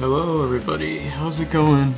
Hello everybody, how's it going?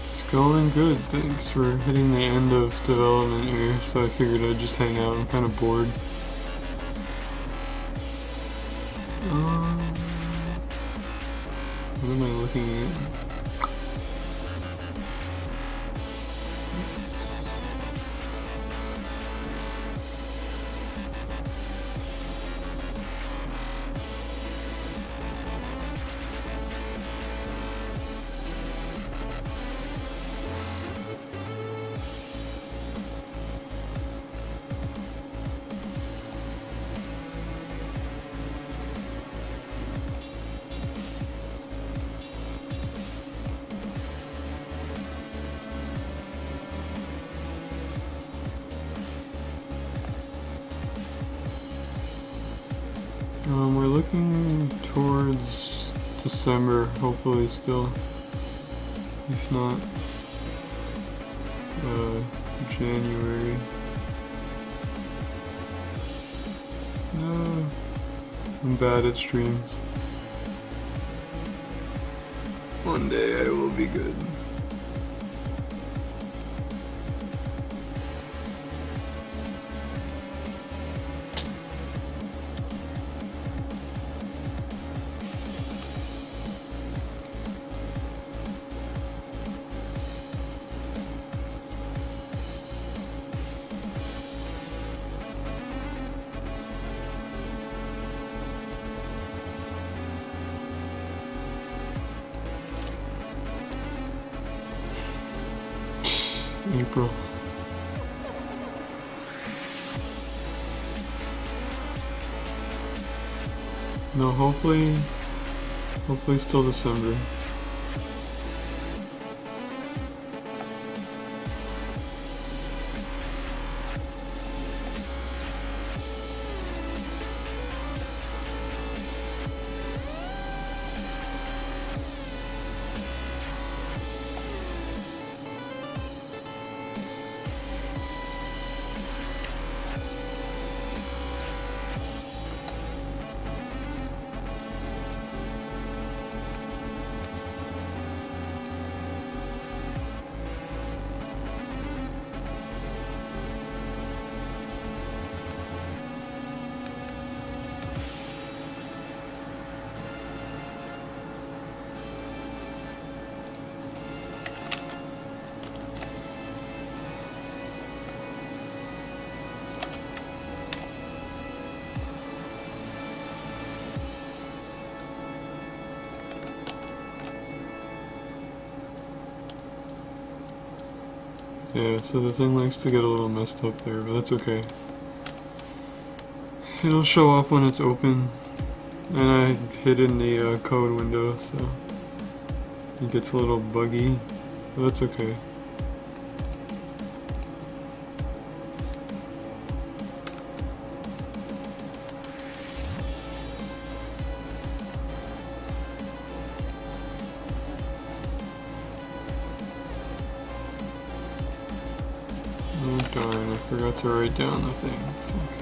It's going good, thanks. We're hitting the end of development here, so I figured I'd just hang out. I'm kind of bored. What am I looking at? We're looking towards December, hopefully still. If not, January. No, I'm bad at streams. One day I will be good. April. No, hopefully still December. Yeah, so the thing likes to get a little messed up there, but that's okay. It'll show up when it's open, and I hidden the code window, so it gets a little buggy, but that's okay. Oh darn, I forgot to write down the things. Okay.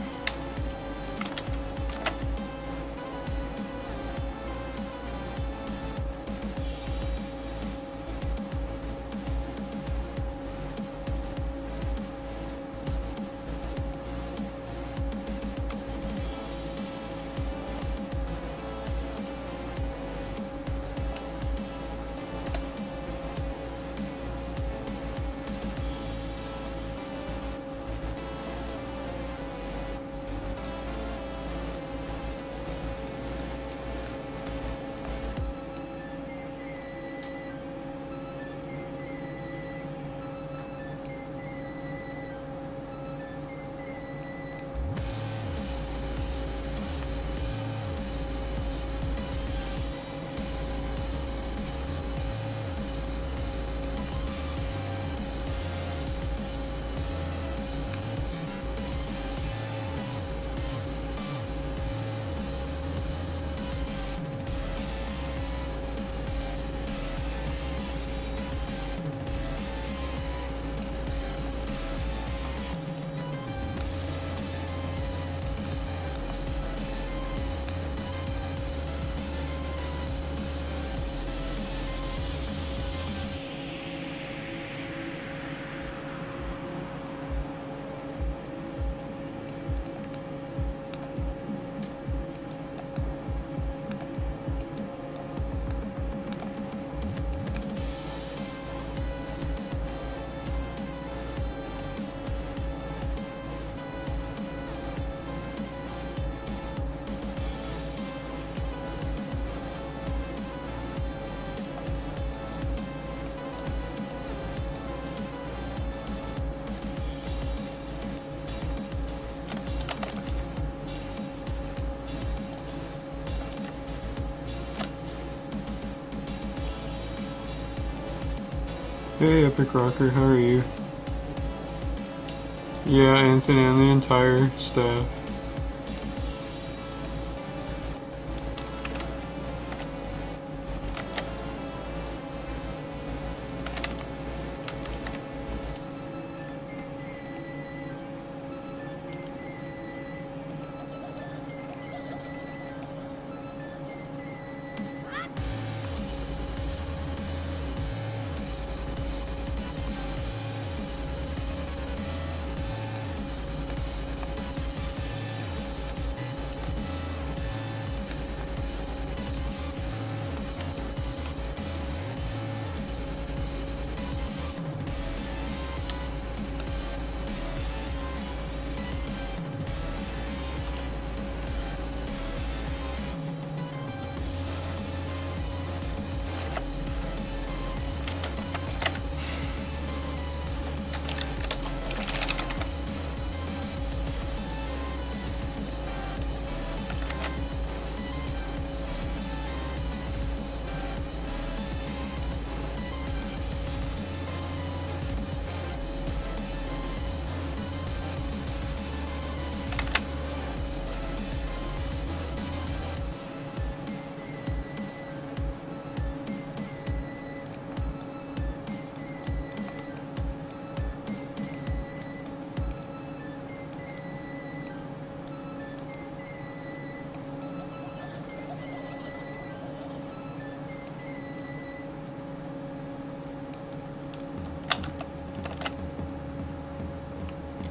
Hey, Epic Rocker, how are you? Yeah, Anthony and the entire staff.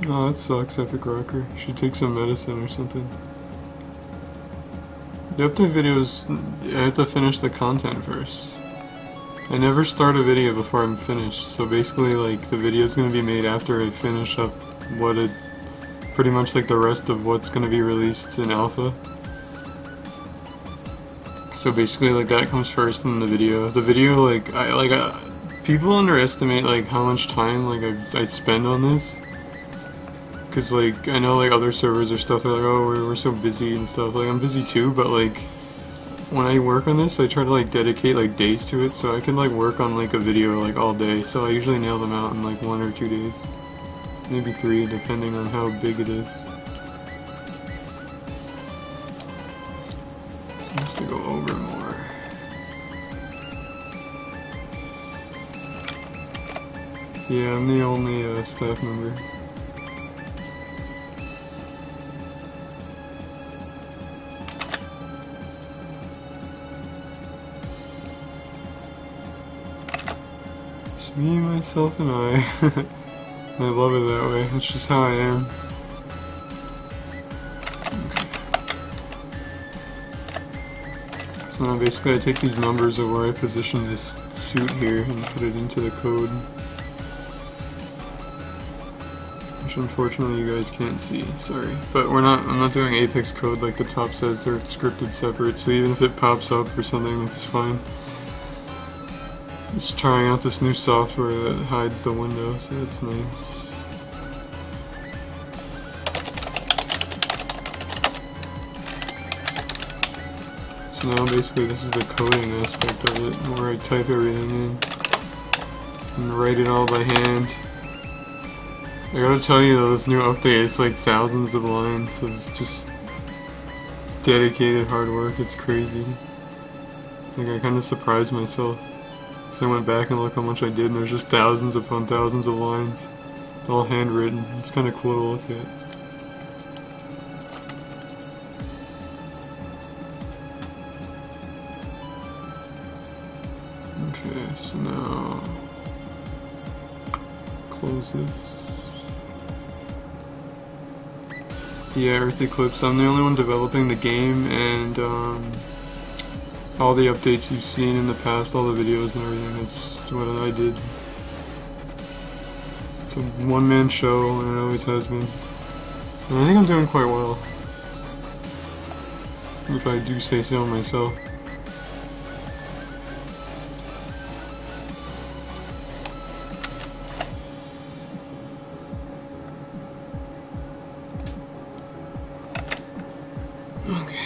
Oh, that sucks, Epic Rocker. You should take some medicine or something. The update videos, I have to finish the content first. I never start a video before I'm finished, so basically like the video is going to be made after I finish up what it's pretty much like the rest of what's going to be released in alpha. So basically like that comes first in the video. The video like people underestimate like how much time like I spend on this. Cause like I know like other servers or stuff, they're like, oh, we're so busy and stuff. Like I'm busy too, but like when I work on this, I try to like dedicate like days to it, so I can like work on like a video like all day. So I usually nail them out in like 1 or 2 days, maybe 3, depending on how big it is. Seems to go over more. Yeah, I'm the only staff member. It's me, myself, and I. I love it that way. That's just how I am. Okay. So now basically I take these numbers of where I position this suit here and put it into the code. Which unfortunately you guys can't see, sorry. But I'm not doing Apex code like the top says, they're scripted separate, so even if it pops up or something, it's fine. Just trying out this new software that hides the window, so that's nice. So now basically this is the coding aspect of it, where I type everything in and write it all by hand. I gotta tell you though, this new update, it's like thousands of lines of just dedicated hard work. It's crazy. Like I kind of surprised myself. So I went back and looked how much I did, and there's just thousands upon thousands of lines, all handwritten. It's kind of cool to look at. Okay, so now close this. Yeah, Earth Eclipse. I'm the only one developing the game, and all the updates you've seen in the past, all the videos and everything, that's what I did. It's a one-man show, and it always has been. And I think I'm doing quite well, if I do say so myself. Okay.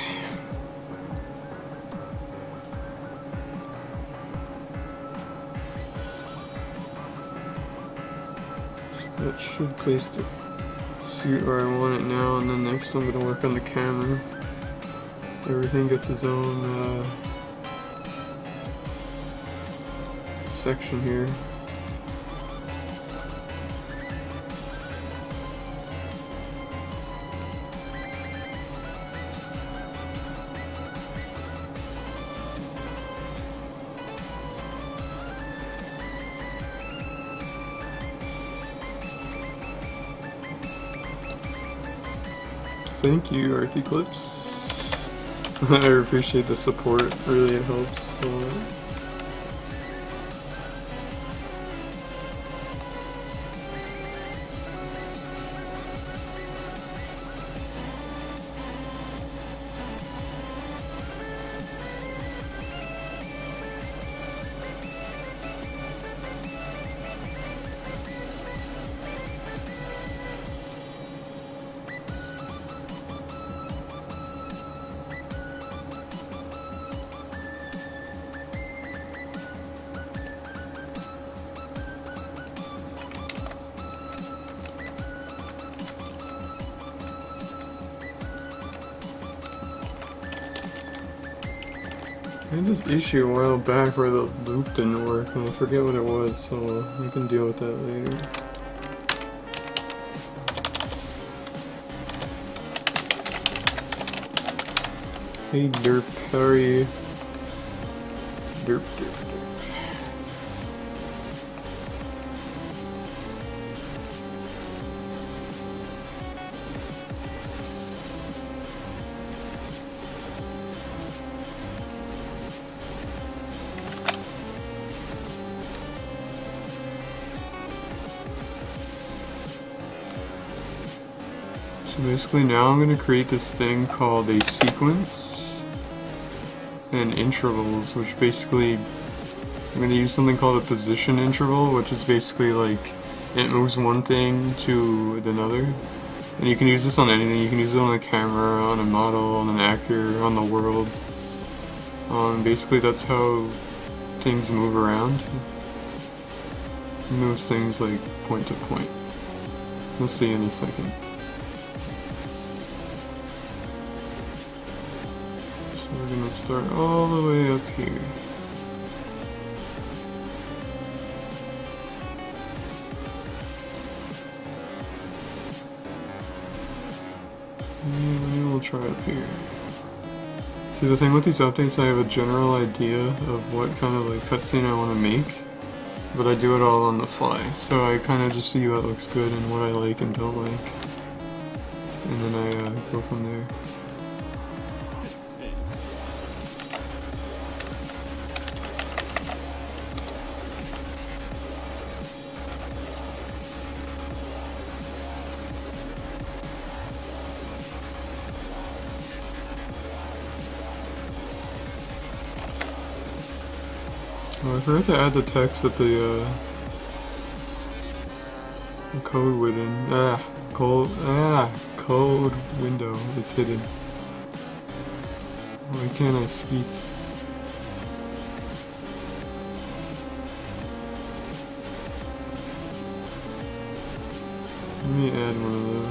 should place the suit where I want it now, and then next I'm gonna work on the camera. Everything gets its own section here. Thank you, Earthy Clips. I appreciate the support, really it helps a lot. I had this issue a while back where the loop didn't work, and I forget what it was, so we can deal with that later. Hey derp, how are you? Derp, derp. So basically now I'm going to create this thing called a sequence and intervals, which basically I'm going to use something called a position interval, which is basically like it moves one thing to another. And you can use this on anything. You can use it on a camera, on a model, on an actor, on the world. Basically that's how things move around. It moves things like point to point. We'll see in a second. We're gonna start all the way up here. And we'll try up here. See, the thing with these updates, I have a general idea of what kind of like cutscene I want to make, but I do it all on the fly. So I kind of just see what looks good and what I like and don't like, and then I go from there. Oh, I forgot to add the text that the code within code window is hidden. Why can't I speak? Let me add one of those.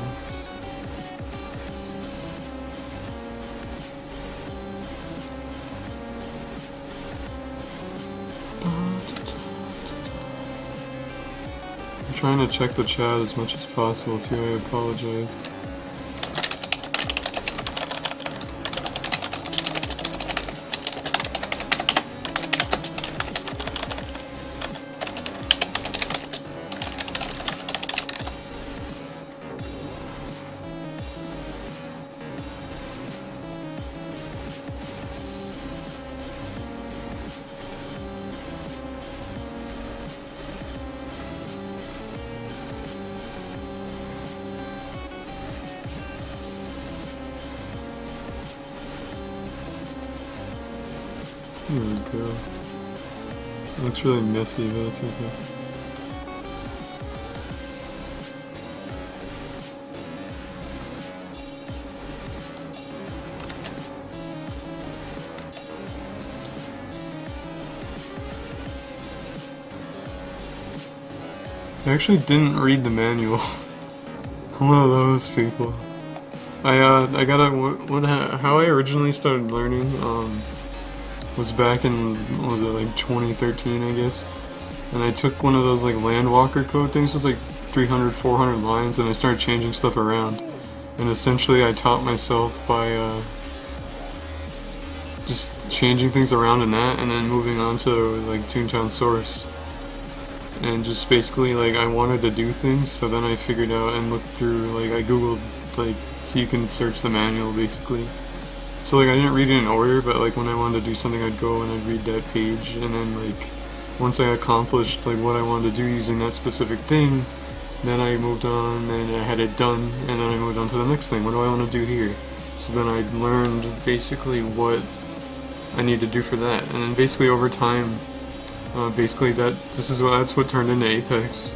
I'm trying to check the chat as much as possible too, I apologize. There we go. It looks really messy, but it's okay. I actually didn't read the manual. I'm one of those people. I got how I originally started learning, was back in, what was it, like 2013, I guess? And I took one of those, like, Landwalker code things, it was like 300, 400 lines, and I started changing stuff around. And essentially I taught myself by, just changing things around in that, and then moving on to, like, Toontown source. And just basically, like, I wanted to do things, so then I figured out and looked through, like, I googled, like, so you can search the manual, basically. So, like, I didn't read it in order, but, like, when I wanted to do something, I'd go and I'd read that page, and then, like, once I accomplished, like, what I wanted to do using that specific thing, then I moved on, and I had it done, and then I moved on to the next thing. What do I want to do here? So then I learned, basically, what I need to do for that, and then basically over time, basically that's what turned into Apex,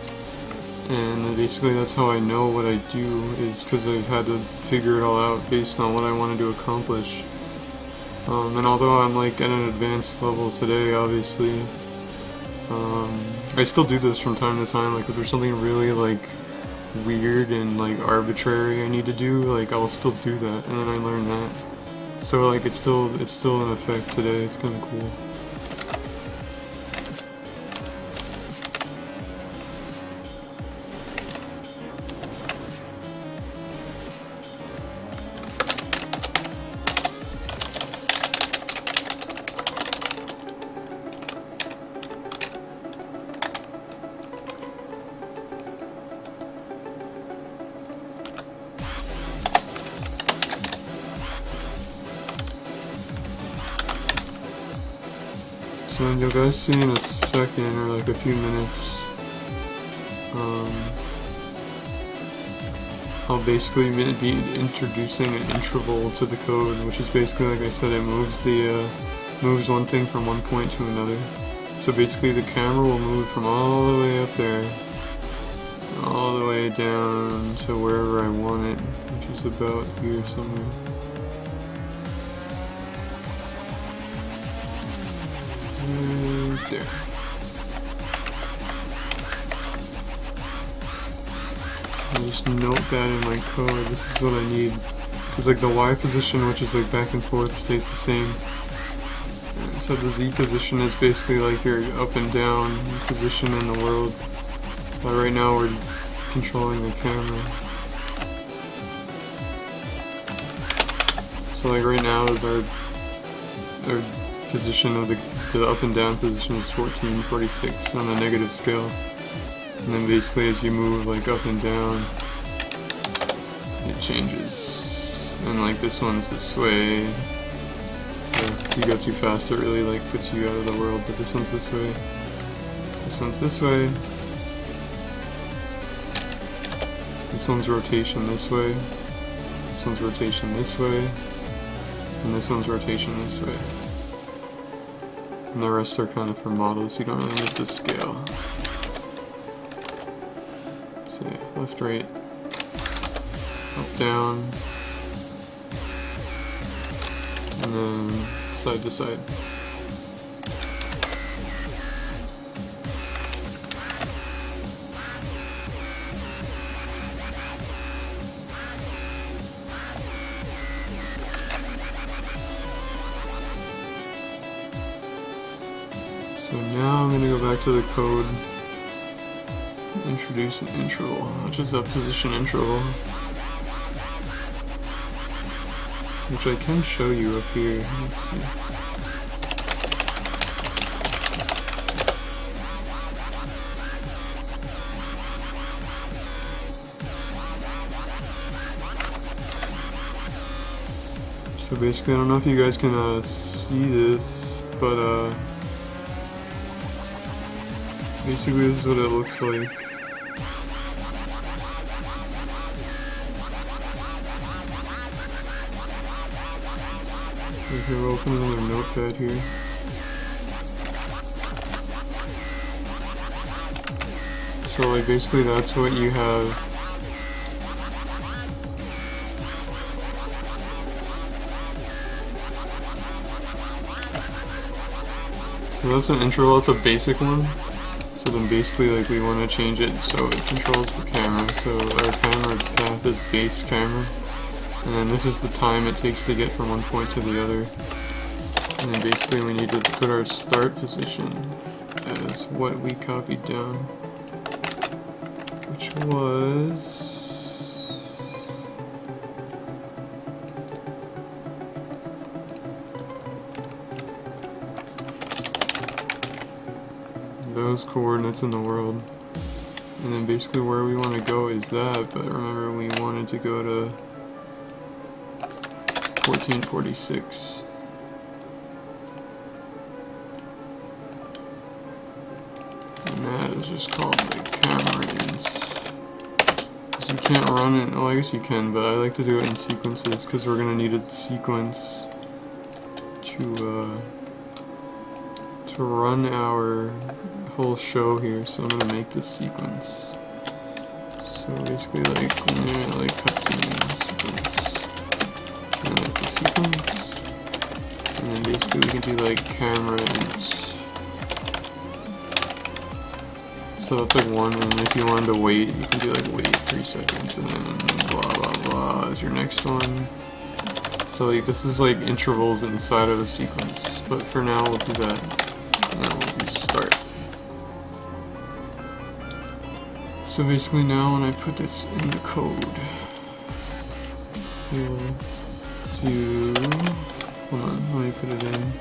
and basically that's how I know what I do, is because I've had to figure it all out based on what I wanted to accomplish. And although I'm like at an advanced level today, obviously, I still do this from time to time. Like if there's something really like weird and like arbitrary I need to do, like I'll still do that, and then I learn that. So like it's still in effect today. It's kind of cool. So you'll guys see in a second, or like a few minutes, I'll basically be introducing an interval to the code, which is basically, like I said, it moves one thing from one point to another. So basically the camera will move from all the way up there, all the way down to wherever I want it, which is about here somewhere. There. I'll just note that in my code. This is what I need. Because like the Y position, which is like back and forth, stays the same. And so the Z position is basically like your up and down position in the world. But right now we're controlling the camera. So like right now is our position of the up and down position is 1446 on the negative scale, and then basically as you move like up and down it changes, and like this one's this way, so if you go too fast it really like puts you out of the world, but this one's this way, this one's this way, this one's rotation this way, this one's rotation this way, and this one's rotation this way. And the rest are kind of for models, you don't really need the scale. So yeah, left, right, up, down, and then side to side. So now I'm going to go back to the code, introduce an interval, which is a position interval, which I can show you up here. Let's see. So basically, I don't know if you guys can see this, but basically this is what it looks like. Okay, we'll open another notepad here. So like basically that's what you have. So that's an interval, it's a basic one. So So then basically like we want to change it so it controls the camera. So our camera path is base camera. And then this is the time it takes to get from one point to the other. And then basically we need to put our start position as what we copied down, which was those coordinates in the world. And then basically where we want to go is that, but remember we wanted to go to 1446. And that is just called like camera ins. Because you can't run it, oh I guess you can, but I like to do it in sequences because we're going to need a sequence to run our whole show here, so I'm gonna make this sequence. So basically like cutscene sequence. And that's a sequence. And then basically we can do like camera ins. So that's like one, and then if you wanted to wait, you can do like wait 3 seconds and then blah blah blah is your next one. So like this is like intervals inside of a sequence. But for now we'll do that. And then we'll do start. So basically now when I put this in the code, we'll do, hold on, let me put it in.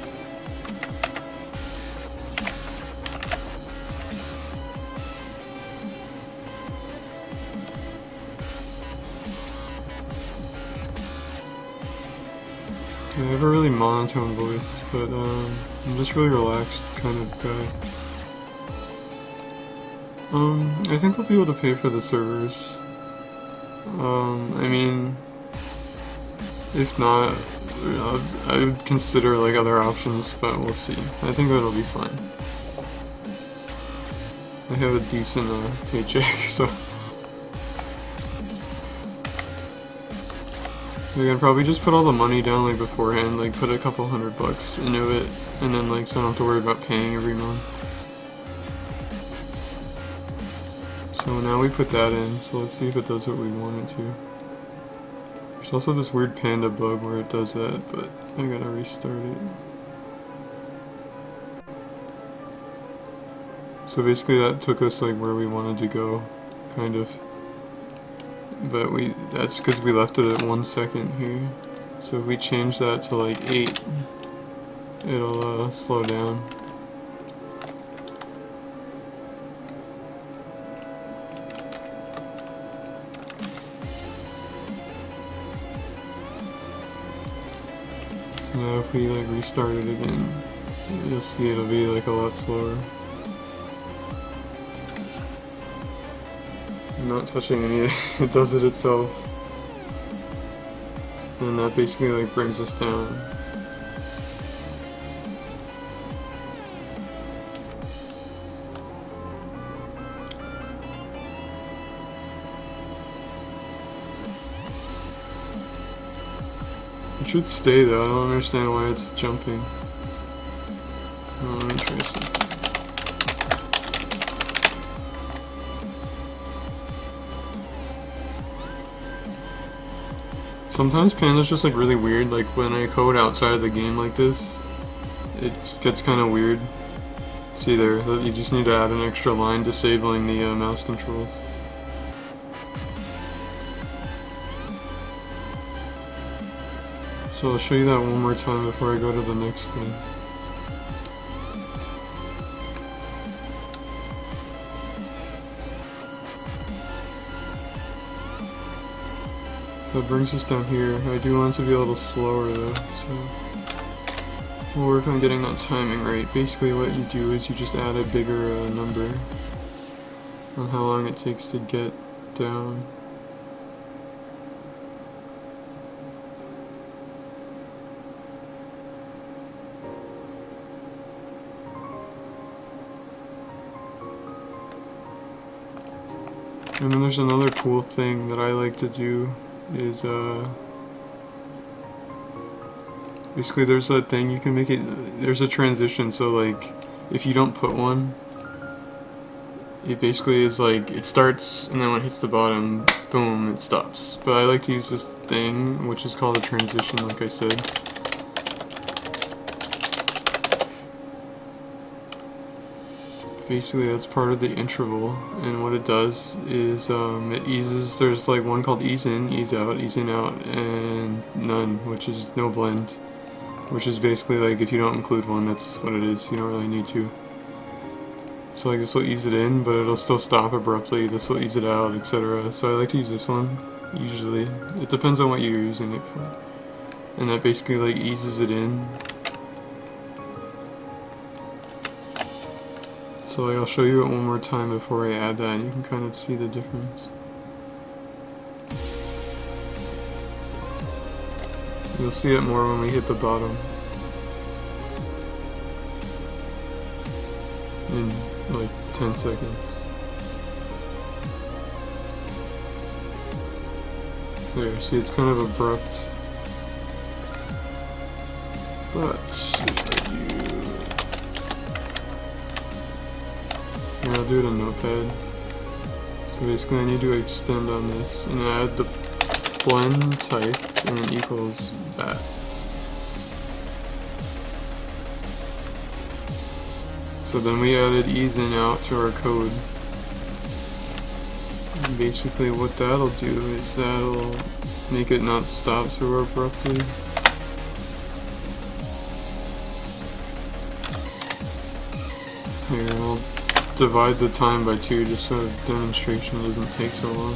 I have a really monotone voice, but I'm just really relaxed kind of guy. I think I'll be able to pay for the servers. I mean, if not, I would consider like other options, but we'll see. I think it'll be fine. I have a decent paycheck, so like, I'd probably just put all the money down like beforehand, like put a couple $100 into it, and then like so I don't have to worry about paying every month. So now we put that in, so let's see if it does what we want it to. There's also this weird panda bug where it does that, but I gotta restart it. So basically that took us like where we wanted to go, kind of. But that's because we left it at 1 second here. So if we change that to like 8, it'll slow down. So now if we like restart it again, you'll see it'll be like a lot slower. I'm not touching any, it does it itself. And that basically like brings us down. It should stay though, I don't understand why it's jumping. Oh, let me try something. Sometimes Panda's just like really weird, like when I code outside of the game like this, it gets kind of weird. See there, you just need to add an extra line disabling the mouse controls. So I'll show you that one more time before I go to the next thing. That brings us down here. I do want it to be a little slower though, so we'll work on getting that timing right. Basically what you do is you just add a bigger number on how long it takes to get down. And then there's another cool thing that I like to do is basically there's that thing you can make it, there's a transition, so like if you don't put one, it basically is like, it starts and then when it hits the bottom, boom, it stops. But I like to use this thing, which is called a transition, like I said. Basically that's part of the interval, and what it does is it eases. There's like one called ease in, ease out, and none, which is no blend, which is basically like if you don't include one, that's what it is. You don't really need to. So like this will ease it in, but it'll still stop abruptly. This will ease it out, etc. So I like to use this one usually. It depends on what you're using it for, and that basically like eases it in. So like, I'll show you it one more time before I add that, and you can kind of see the difference. You'll see it more when we hit the bottom. In like 10 seconds. There, see, it's kind of abrupt. But if I do... Yeah, I'll do it on Notepad. So basically I need to extend on this and add the blend type and it equals that. So then we added ease in out to our code. And basically what that'll do is that'll make it not stop so abruptly. Here, we'll divide the time by 2 just so the demonstration doesn't take so long.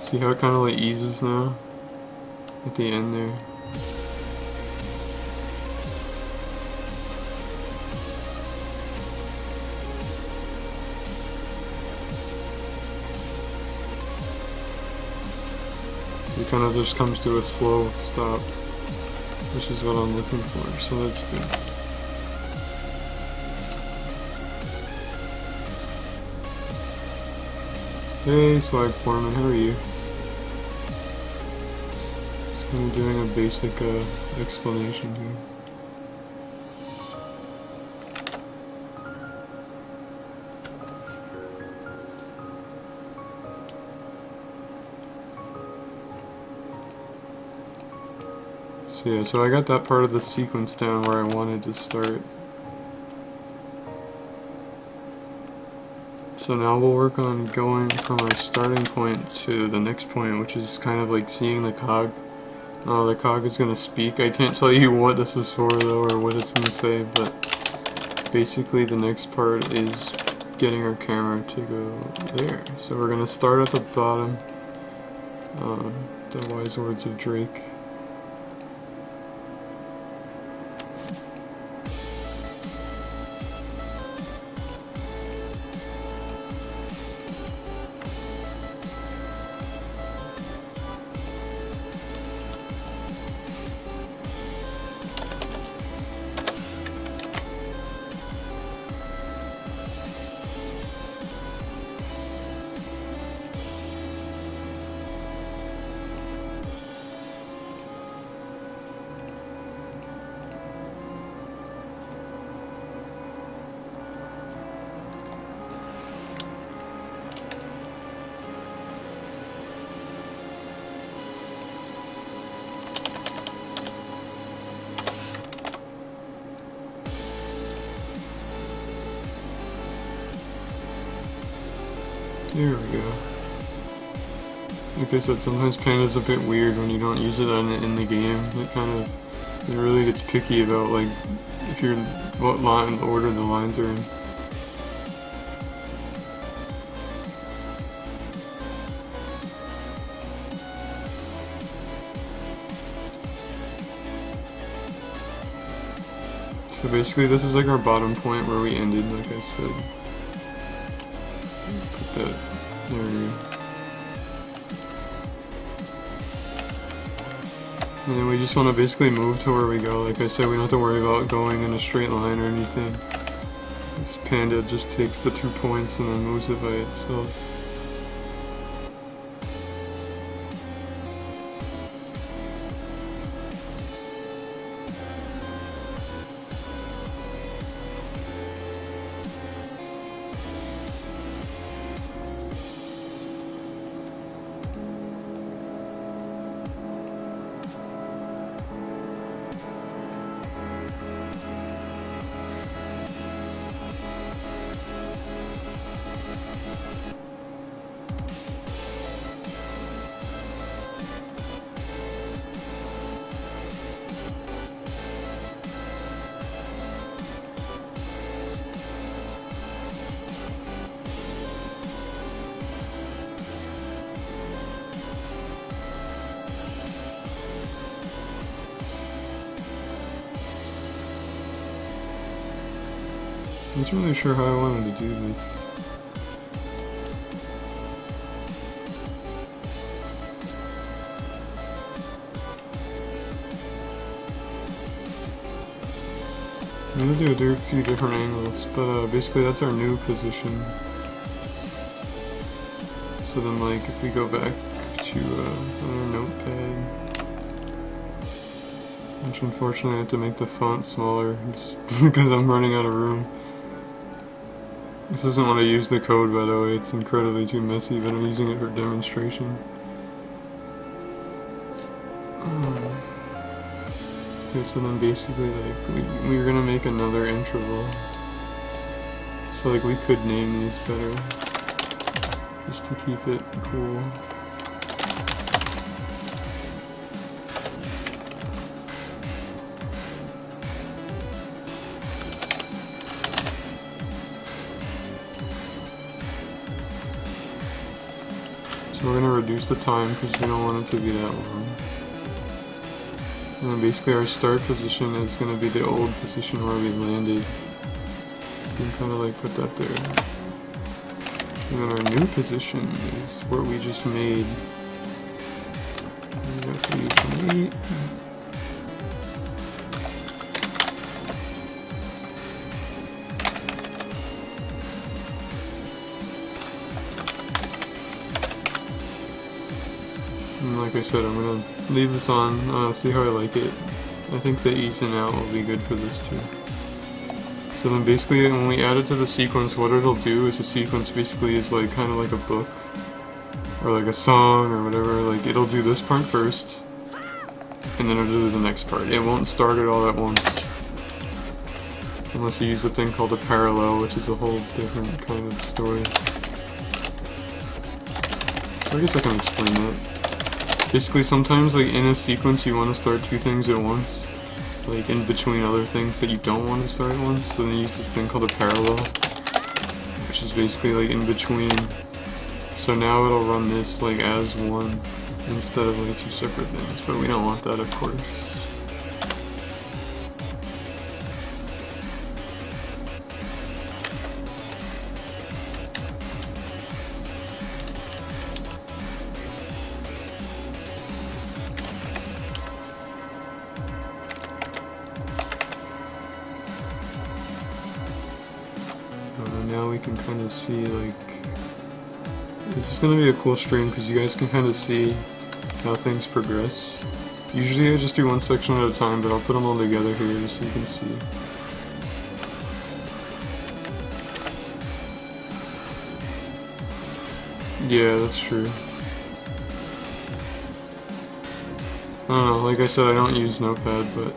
See how it kind of like eases now at the end there. It kind of just comes to a slow stop, which is what I'm looking for, so that's good. Hey Swag Foreman, how are you? Just kind of doing a basic explanation here. So yeah, so I got that part of the sequence down where I wanted to start. So now we'll work on going from our starting point to the next point, which is kind of like seeing the cog. Oh, the cog is going to speak. I can't tell you what this is for though, or what it's going to say, but basically the next part is getting our camera to go there. So we're going to start at the bottom, the wise words of Drake. There we go. Like I said, sometimes Panda's a bit weird when you don't use it in the game. It really gets picky about like if you're what line order the lines are in. So basically this is like our bottom point where we ended, like I said. Put that, there we go. And then we just want to basically move to where we go. Like I said, we don't have to worry about going in a straight line or anything. This Panda just takes the 2 points and then moves it by itself. I wasn't really sure how I wanted to do this. I'm gonna do a few different angles, but basically that's our new position. So then, like, if we go back to our notepad, which unfortunately I have to make the font smaller just because I'm running out of room. This isn't what I use the code, by the way, it's incredibly too messy, but I'm using it for demonstration. Okay, so then basically, like, we're gonna make another interval. So, like, we could name these better, just to keep it cool. So we're gonna reduce the time because we don't want it to be that long. And then basically our start position is going to be the old position where we landed. So you can kind of like put that there. And then our new position is what we just made. So we have to use an 8. And like I said, I'm going to leave this on, see how I like it. I think the ease in out will be good for this too. So then basically when we add it to the sequence, what it'll do is the sequence basically is like kind of like a book. Or like a song or whatever, like it'll do this part first. And then it'll do the next part. It won't start it all at once. Unless you use a thing called a parallel, which is a whole different kind of story. I guess I can explain that. Basically, sometimes, like, in a sequence, you want to start two things at once. Like, in between other things that you don't want to start at once. So then you use this thing called a parallel. Which is basically, like, in between. So now it'll run this, like, as one. Instead of, like, two separate things. But we don't want that, of course. Now we can kind of see, like, this is going to be a cool stream because you guys can kind of see how things progress. Usually I just do one section at a time, but I'll put them all together here just so you can see. Yeah, that's true. I don't know, like I said, I don't use Notepad, but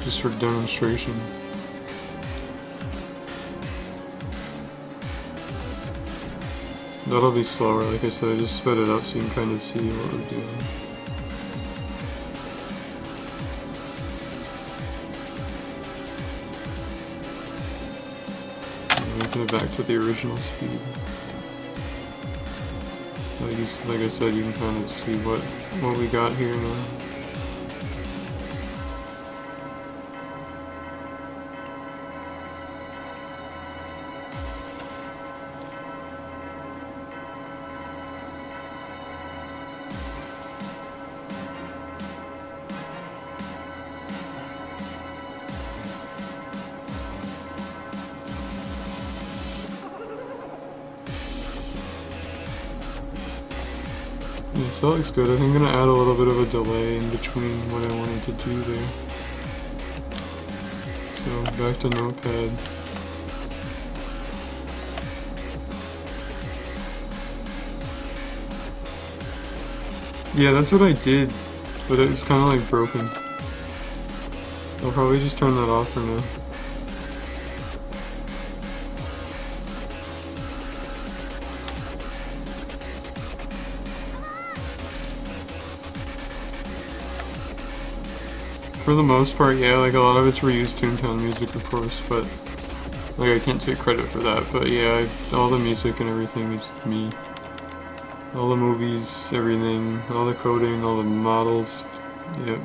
just for demonstration. That'll be slower, like I said, I just sped it up so you can kind of see what we're doing. And making it back to the original speed. Like I said, you can kind of see what we got here now. Yeah, so that looks good. I think I'm going to add a little bit of a delay in between what I wanted to do there. So back to Notepad. Yeah, that's what I did, but it was kind of like broken. I'll probably just turn that off for now. For the most part, yeah, like a lot of it's reused Toontown music, of course, but like I can't take credit for that, but yeah, all the music and everything is me. All the movies, everything, all the coding, all the models, yep.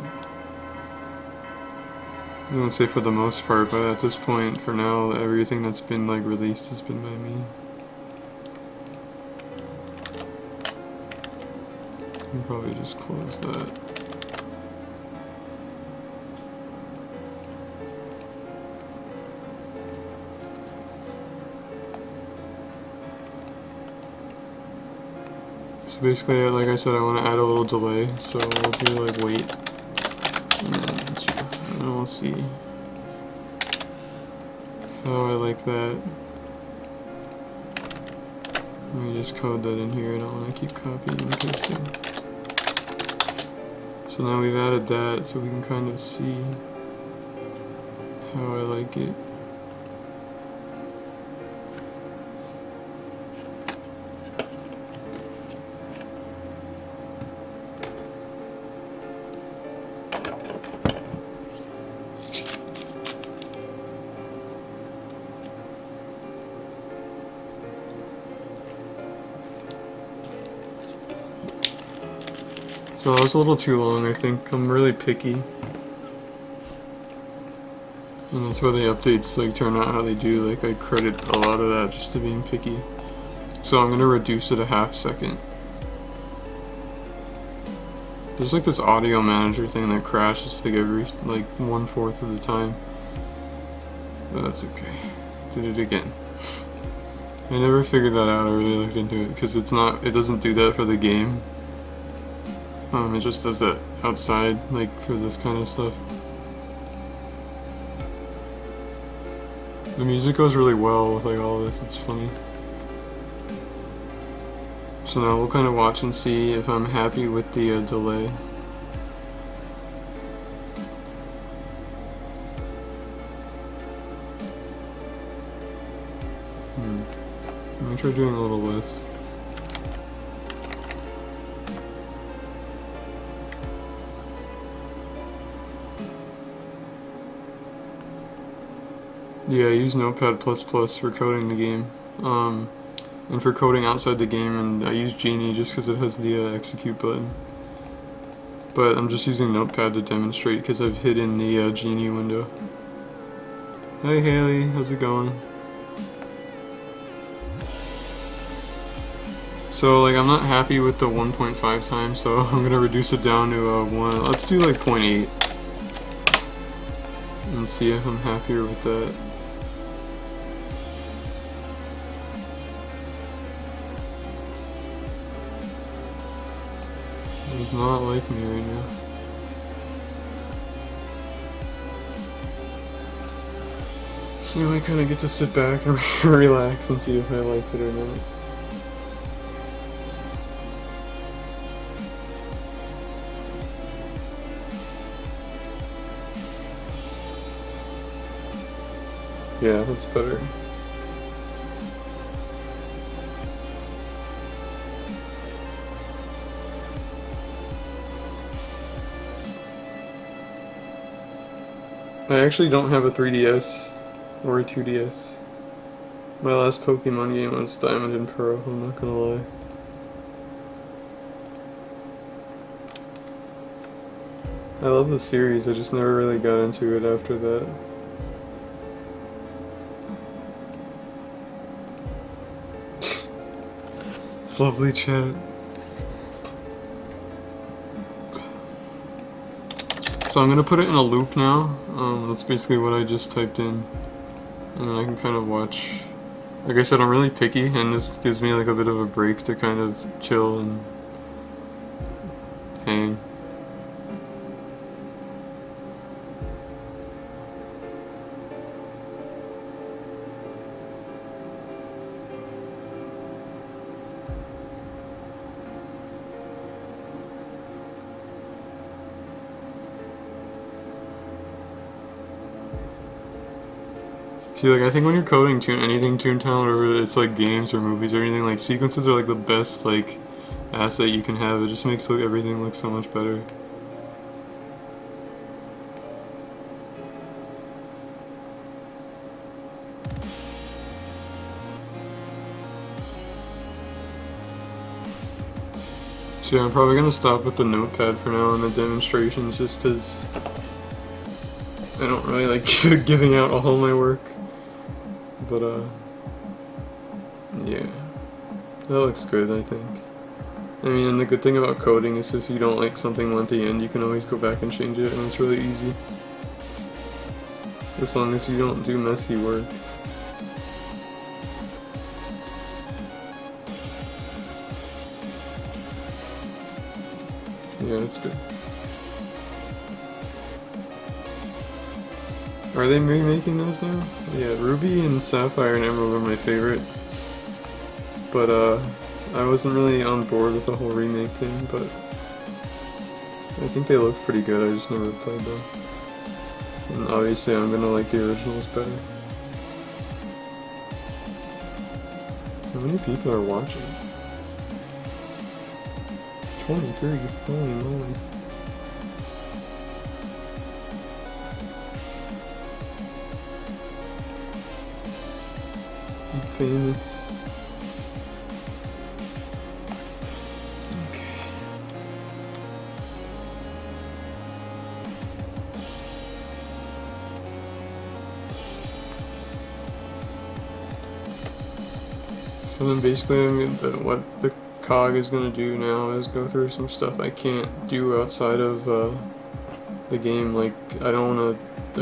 I wouldn't say for the most part, but at this point, for now, everything that's been like released has been by me. I'll probably just close that. So basically, like I said, I want to add a little delay, so we'll do like wait, and we'll see how I like that. Let me just code that in here, I don't want to keep copying and pasting. So now we've added that, so we can kind of see how I like it. So that was a little too long, I think. I'm really picky. And that's why the updates like turn out how they do. Like I credit a lot of that just to being picky. So I'm gonna reduce it a ½ second. There's like this audio manager thing that crashes like every like 1/4 of the time. But that's okay. Did it again. I never figured that out. I really looked into it because it doesn't do that for the game. It just does that outside, like for this kind of stuff. The music goes really well with like all this, it's funny. So now we'll kind of watch and see if I'm happy with the delay. I'm gonna try doing a little less. Yeah, I use Notepad++ for coding the game, and for coding outside the game, and I use Genie just because it has the execute button. But I'm just using Notepad to demonstrate because I've hidden the Genie window. Hey Haley, how's it going? So like I'm not happy with the 1.5 times, so I'm gonna reduce it down to 1. Let's do like 0.8 and see if I'm happier with that. Does not like me right now. So now I kind of get to sit back and relax and see if I like it or not. Yeah, that's better. I actually don't have a 3DS or a 2DS. My last Pokemon game was Diamond and Pearl, I'm not gonna lie. I love the series, I just never really got into it after that. It's lovely chat. So I'm gonna put it in a loop now. That's basically what I just typed in, and then I can kind of watch. Like I said, I'm really picky, and this gives me like a bit of a break to kind of chill and hang. See, like, I think when you're coding anything Toontown, or it's like games or movies or anything, like, sequences are like the best, like, asset you can have. It just makes like everything look so much better. So yeah, I'm probably gonna stop with the notepad for now and the demonstrations, just because I don't really like giving out all my work, but yeah, that looks good, I think. I mean, and the good thing about coding is if you don't like something at the end, you can always go back and change it, and it's really easy. As long as you don't do messy work. Yeah, that's good. Are they remaking those now? Yeah, Ruby and Sapphire and Emerald are my favorite. But, I wasn't really on board with the whole remake thing, but I think they look pretty good, I just never played them. And obviously I'm gonna like the originals better. How many people are watching? 23, holy moly. I'm famous. So then basically what the cog is going to do now is go through some stuff I can't do outside of the game. Like, I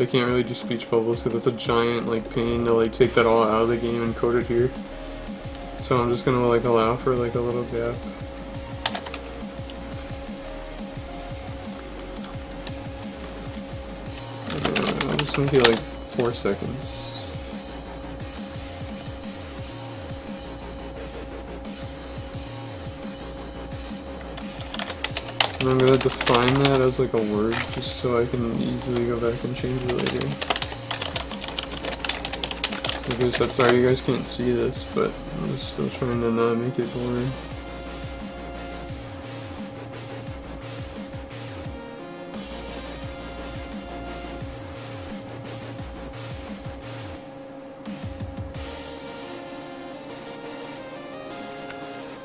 can't really do speech bubbles because it's a giant like pain to like take that all out of the game and code it here. So I'm just going to like allow for like a little gap. I'll just make it like 4 seconds. And I'm gonna define that as like a word, just so I can easily go back and change it later. Because that's sorry you guys can't see this, but I'm still trying to not make it boring.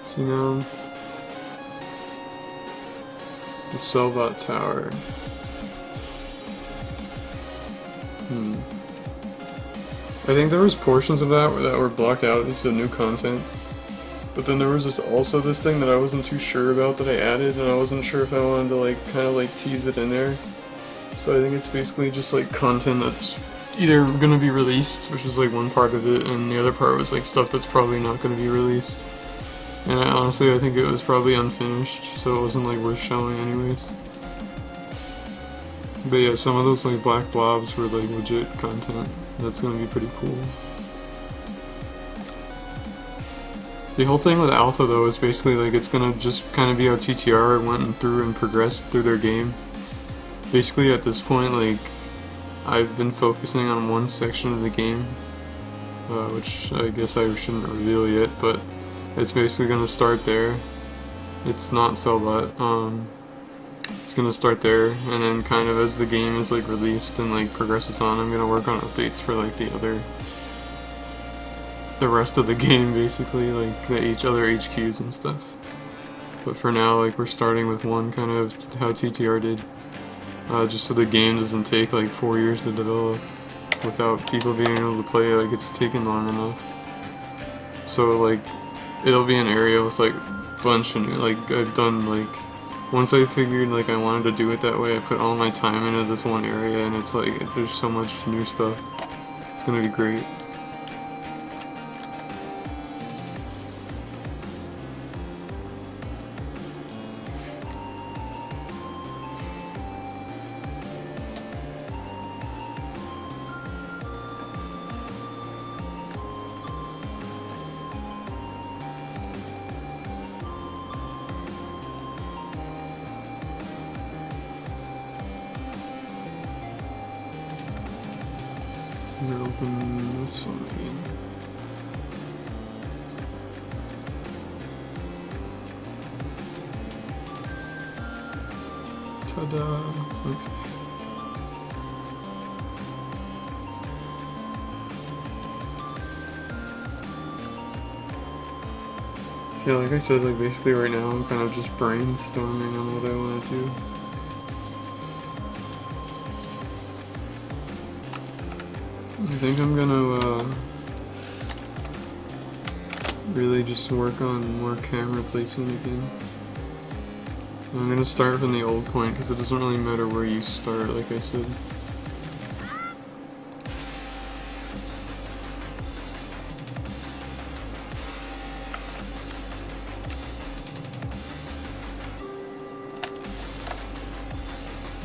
See now, the Cellbot Tower. I think there was portions of that were blocked out into new content, but then there was also this thing that I wasn't too sure about that I added, and I wasn't sure if I wanted to like kind of like tease it in there. So I think it's basically just like content that's either gonna be released, which is like one part of it, and the other part was like stuff that's probably not gonna be released. And honestly, I think it was probably unfinished, so it wasn't like worth showing anyways. But yeah, some of those like black blobs were like legit content. That's gonna be pretty cool. The whole thing with Alpha though is basically like it's gonna just kind of be how TTR went through and progressed through their game. Basically at this point, like, I've been focusing on one section of the game, which I guess I shouldn't reveal yet, but it's basically gonna start there. It's not Cellbot. It's gonna start there, and then kind of as the game is like released and like progresses on, I'm gonna work on updates for like the rest of the game, basically, like the other HQs and stuff. But for now, like, we're starting with one, kind of how TTR did, just so the game doesn't take like 4 years to develop without people being able to play. Like, it's taken long enough. So like, it'll be an area with like a bunch of new, like, I've done like, once I figured like I wanted to do it that way, I put all my time into this one area, and it's like, there's so much new stuff. It's gonna be great. I'm gonna open this one again. Ta-da! Okay. Yeah, like I said, like basically right now I'm kind of just brainstorming on what I want to do. I think I'm gonna really just work on more camera placement again. I'm gonna start from the old point because it doesn't really matter where you start, like I said.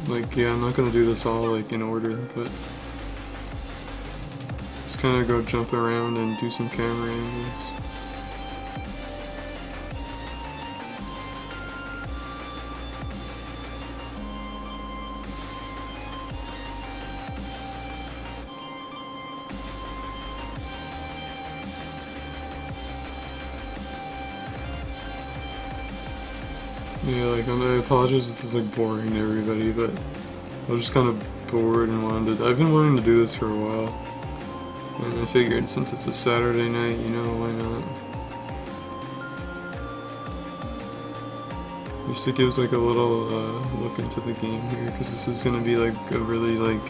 Like, yeah, I'm not gonna do this all like in order, but just kind of go jump around and do some camera angles. Yeah, like, I apologize if this is like boring to everybody, but I was just kind of bored and wanted to. I've been wanting to do this for a while, and I figured since it's a Saturday night, you know, why not? Just it gives like a little look into the game here, because this is gonna be like a really like.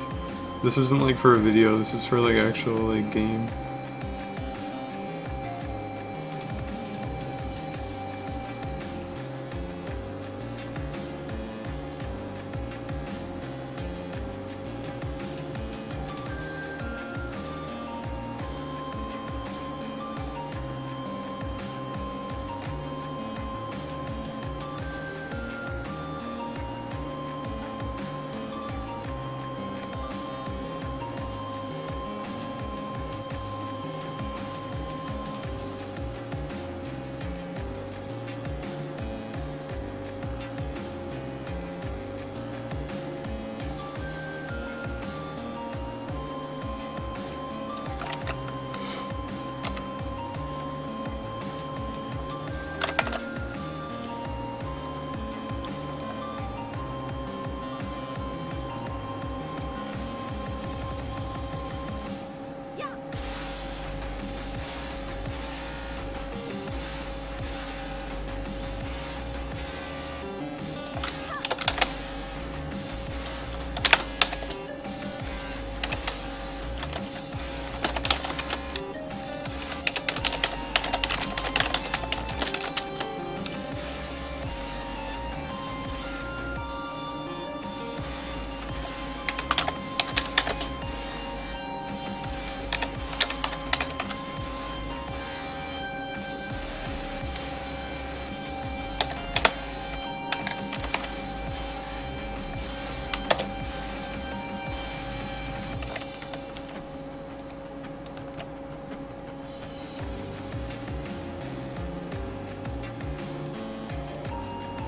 This isn't like for a video. This is for like actual like game.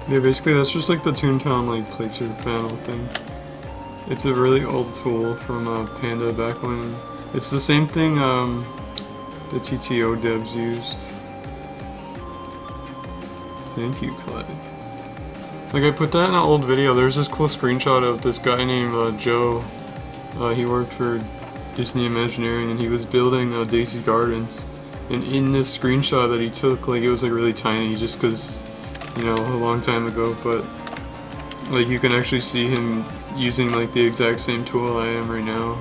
Yeah, basically that's just like the Toontown like placer panel thing. It's a really old tool from Panda back when. It's the same thing the TTO devs used. Thank you, Clyde. Like, I put that in an old video. There's this cool screenshot of this guy named Joe. He worked for Disney Imagineering and he was building Daisy Gardens. And in this screenshot that he took, like, it was like really tiny just because, you know, a long time ago, but like you can actually see him using like the exact same tool I am right now,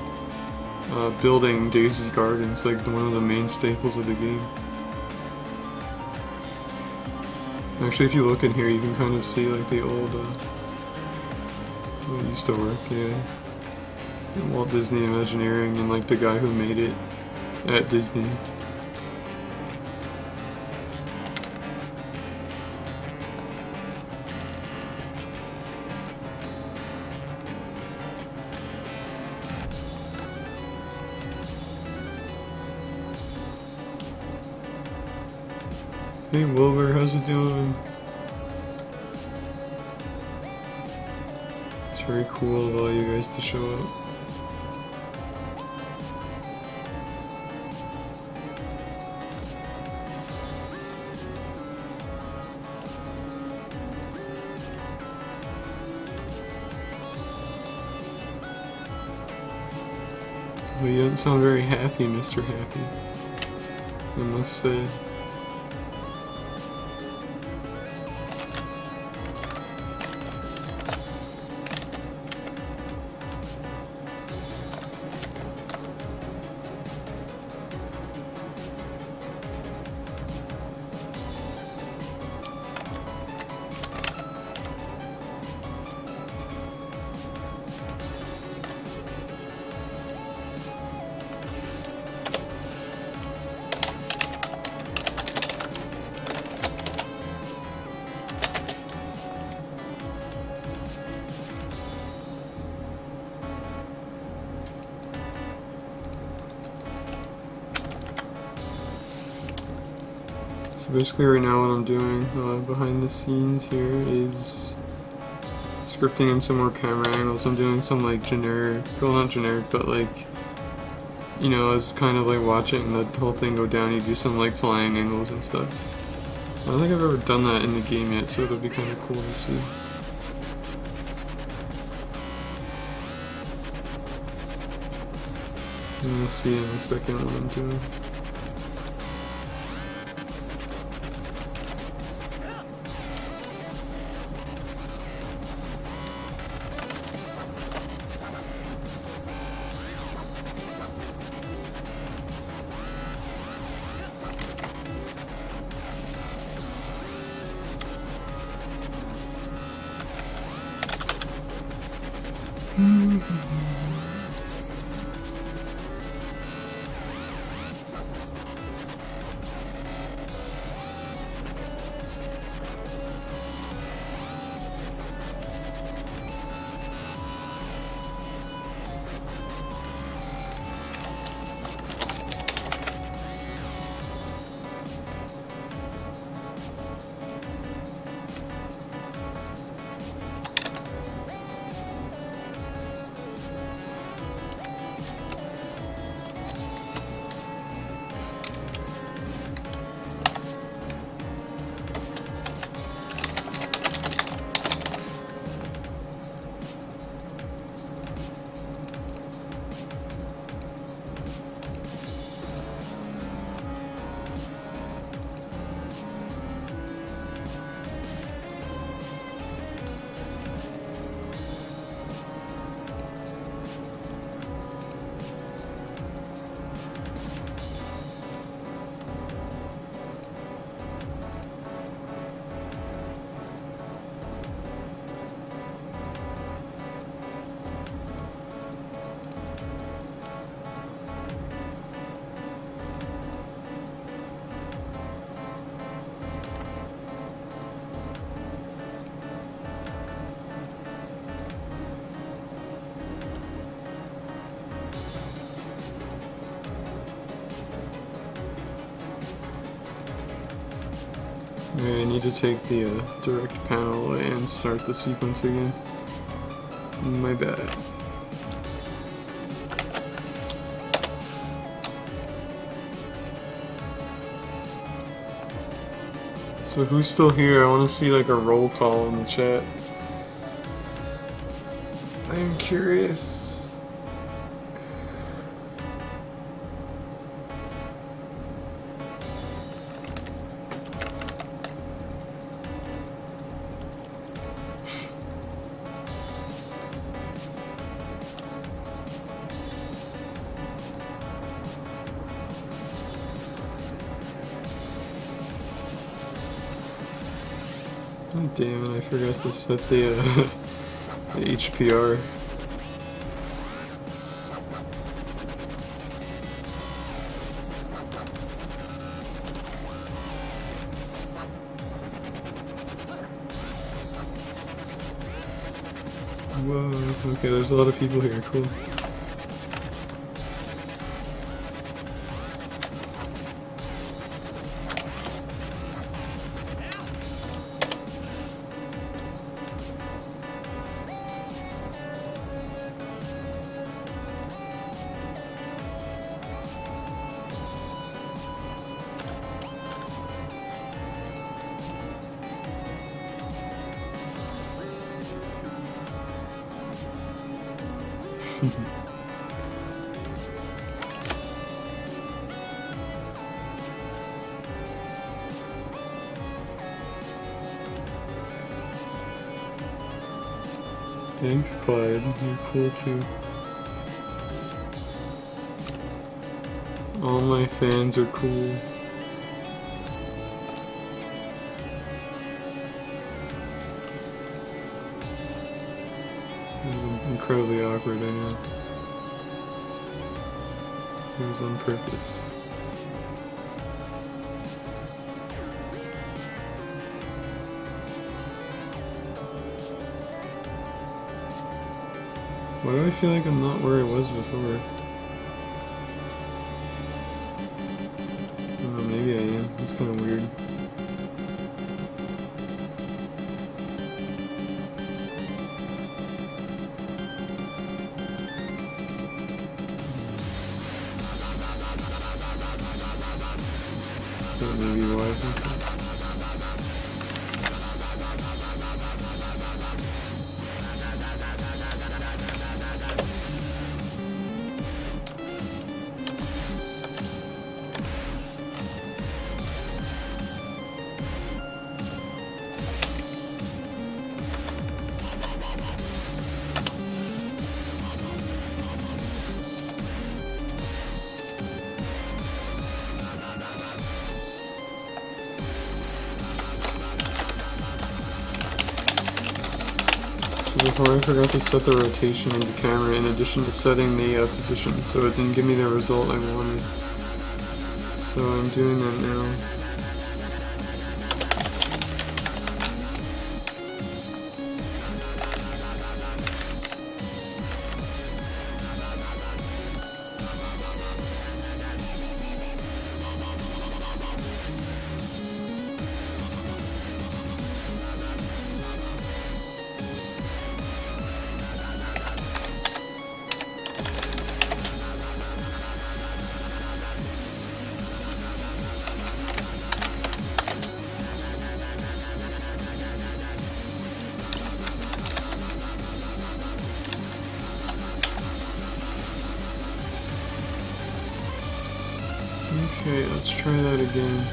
building Daisy Gardens, like one of the main staples of the game. Actually, if you look in here, you can kind of see like the old, it used to work, yeah. Walt Disney Imagineering and like the guy who made it at Disney. Hey Wilbur, how's it doing? It's very cool of all you guys to show up. But you don't sound very happy, Mr. Happy, I must say. So basically right now what I'm doing behind the scenes here is scripting in some more camera angles. I'm doing some like generic, well not generic, but like, you know, as kind of like watching the whole thing go down, you do some like flying angles and stuff. I don't think I've ever done that in the game yet, so it'll be kind of cool to see. And we'll see in a second what I'm doing. Okay, I need to take the direct panel away and start the sequence again. My bad. So who's still here? I want to see like a roll call in the chat. I'm curious. Oh, damn it, I forgot to set the HPR. Whoa, okay, there's a lot of people here, cool. Thanks, Clyde. You're cool too. All my fans are cool. This is incredibly awkward, I know. It was on purpose. Why do I feel like I'm not where I was before? I don't know, maybe I am. It's kind of weird. That may be why. Before I forgot to set the rotation of the camera in addition to setting the position, so it didn't give me the result I wanted. So I'm doing that now. Okay, let's try that again.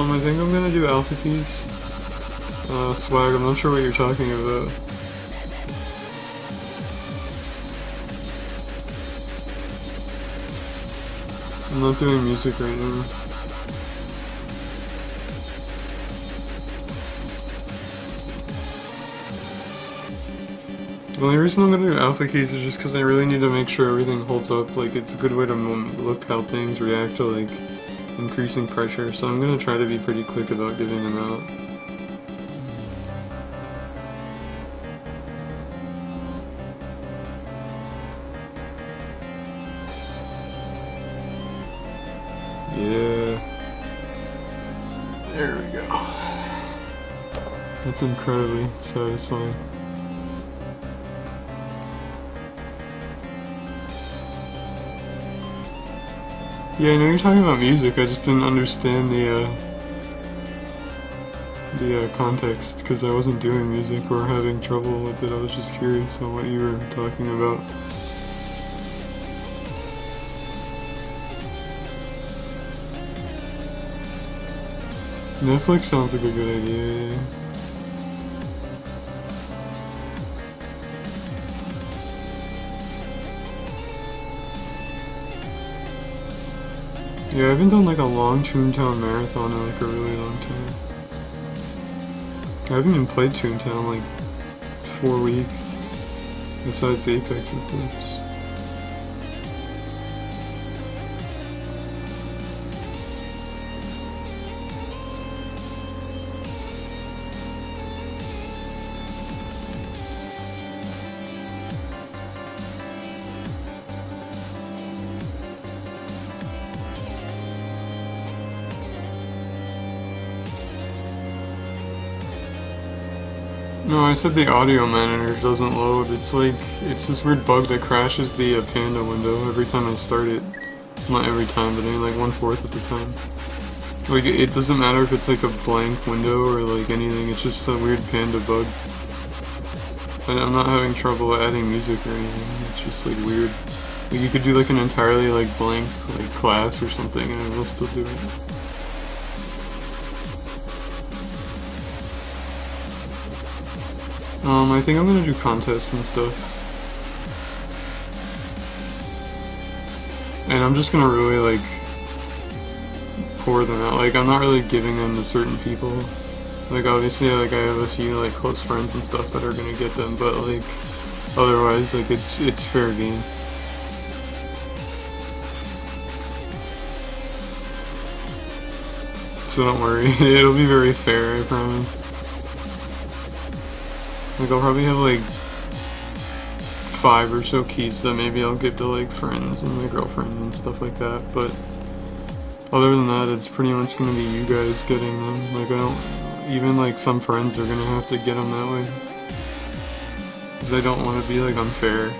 I think I'm gonna do alpha keys. Swag, I'm not sure what you're talking about. I'm not doing music right now. The only reason I'm gonna do alpha keys is just because I really need to make sure everything holds up. Like, it's a good way to look how things react to, like, increasing pressure, so I'm gonna try to be pretty quick about giving them out. Yeah. There we go. That's incredibly satisfying. Yeah, I know you're talking about music, I just didn't understand the context, because I wasn't doing music or having trouble with it. I was just curious on what you were talking about. Netflix sounds like a good idea, yeah. Yeah, I haven't done like a long Toontown marathon in like a really long time. I haven't even played Toontown in like 4 weeks, besides Apex of course. No, I said the audio monitor doesn't load. It's this weird bug that crashes the Panda window every time I start it. Not every time, but I mean like 1/4 of the time. Like, it doesn't matter if it's like a blank window or like anything, it's just a weird Panda bug. And I'm not having trouble adding music or anything, it's just like weird. Like, you could do like an entirely like blank like class or something and it will still do it. I think I'm gonna do contests and stuff. And I'm just gonna really, like, pour them out. Like, I'm not really giving them to certain people. Like, obviously, like, I have a few, like, close friends and stuff that are gonna get them, but, like, otherwise, like, it's fair game. So don't worry, it'll be very fair, I promise. Like, I'll probably have like 5 or so keys that maybe I'll give to like friends and my girlfriend and stuff like that, but other than that, it's pretty much gonna be you guys getting them. Like, I don't, even like some friends are gonna have to get them that way. Because I don't want to be like unfair.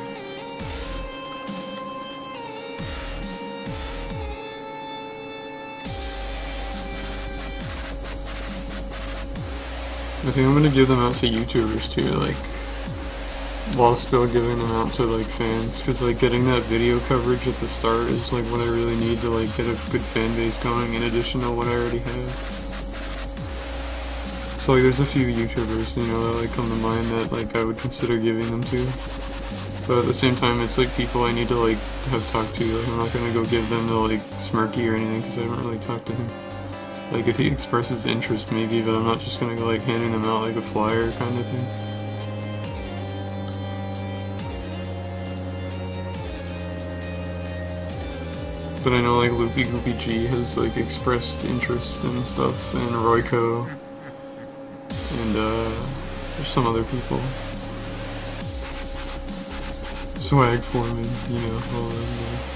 I think I'm gonna give them out to YouTubers too, like, while still giving them out to like fans, because like getting that video coverage at the start is like what I really need to like get a good fan base going in addition to what I already have. So like there's a few YouTubers, you know, that like come to mind that like I would consider giving them to. But at the same time, it's like people I need to like have talked to. Like, I'm not gonna go give them to like Smirky or anything because I haven't really talked to him. Like if he expresses interest maybe, but I'm not just gonna go like handing them out like a flyer kind of thing. But I know like Loopy Goopy G has like expressed interest and stuff, and Royco, and there's some other people. Swag Foreman, you know, all those guys.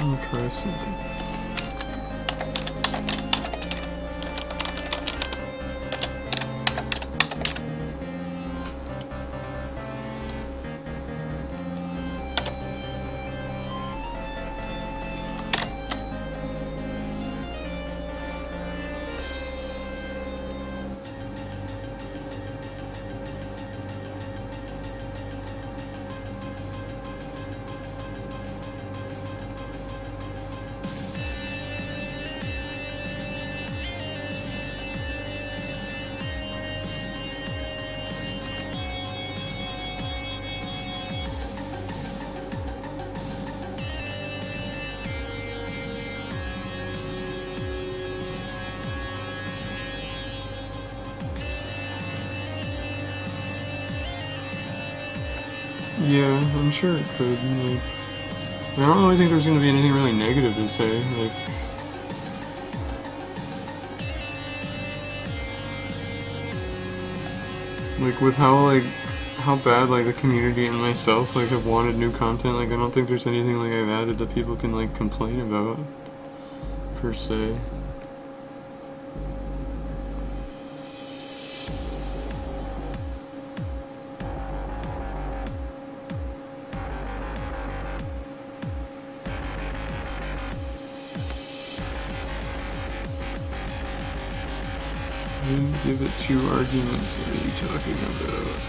I'll try something. Yeah, I'm sure it could. Like, I don't really think there's going to be anything really negative to say. Like with how bad like the community and myself like have wanted new content. Like I don't think there's anything like I've added that people can like complain about per se. Give it 2 arguments. What are you talking about?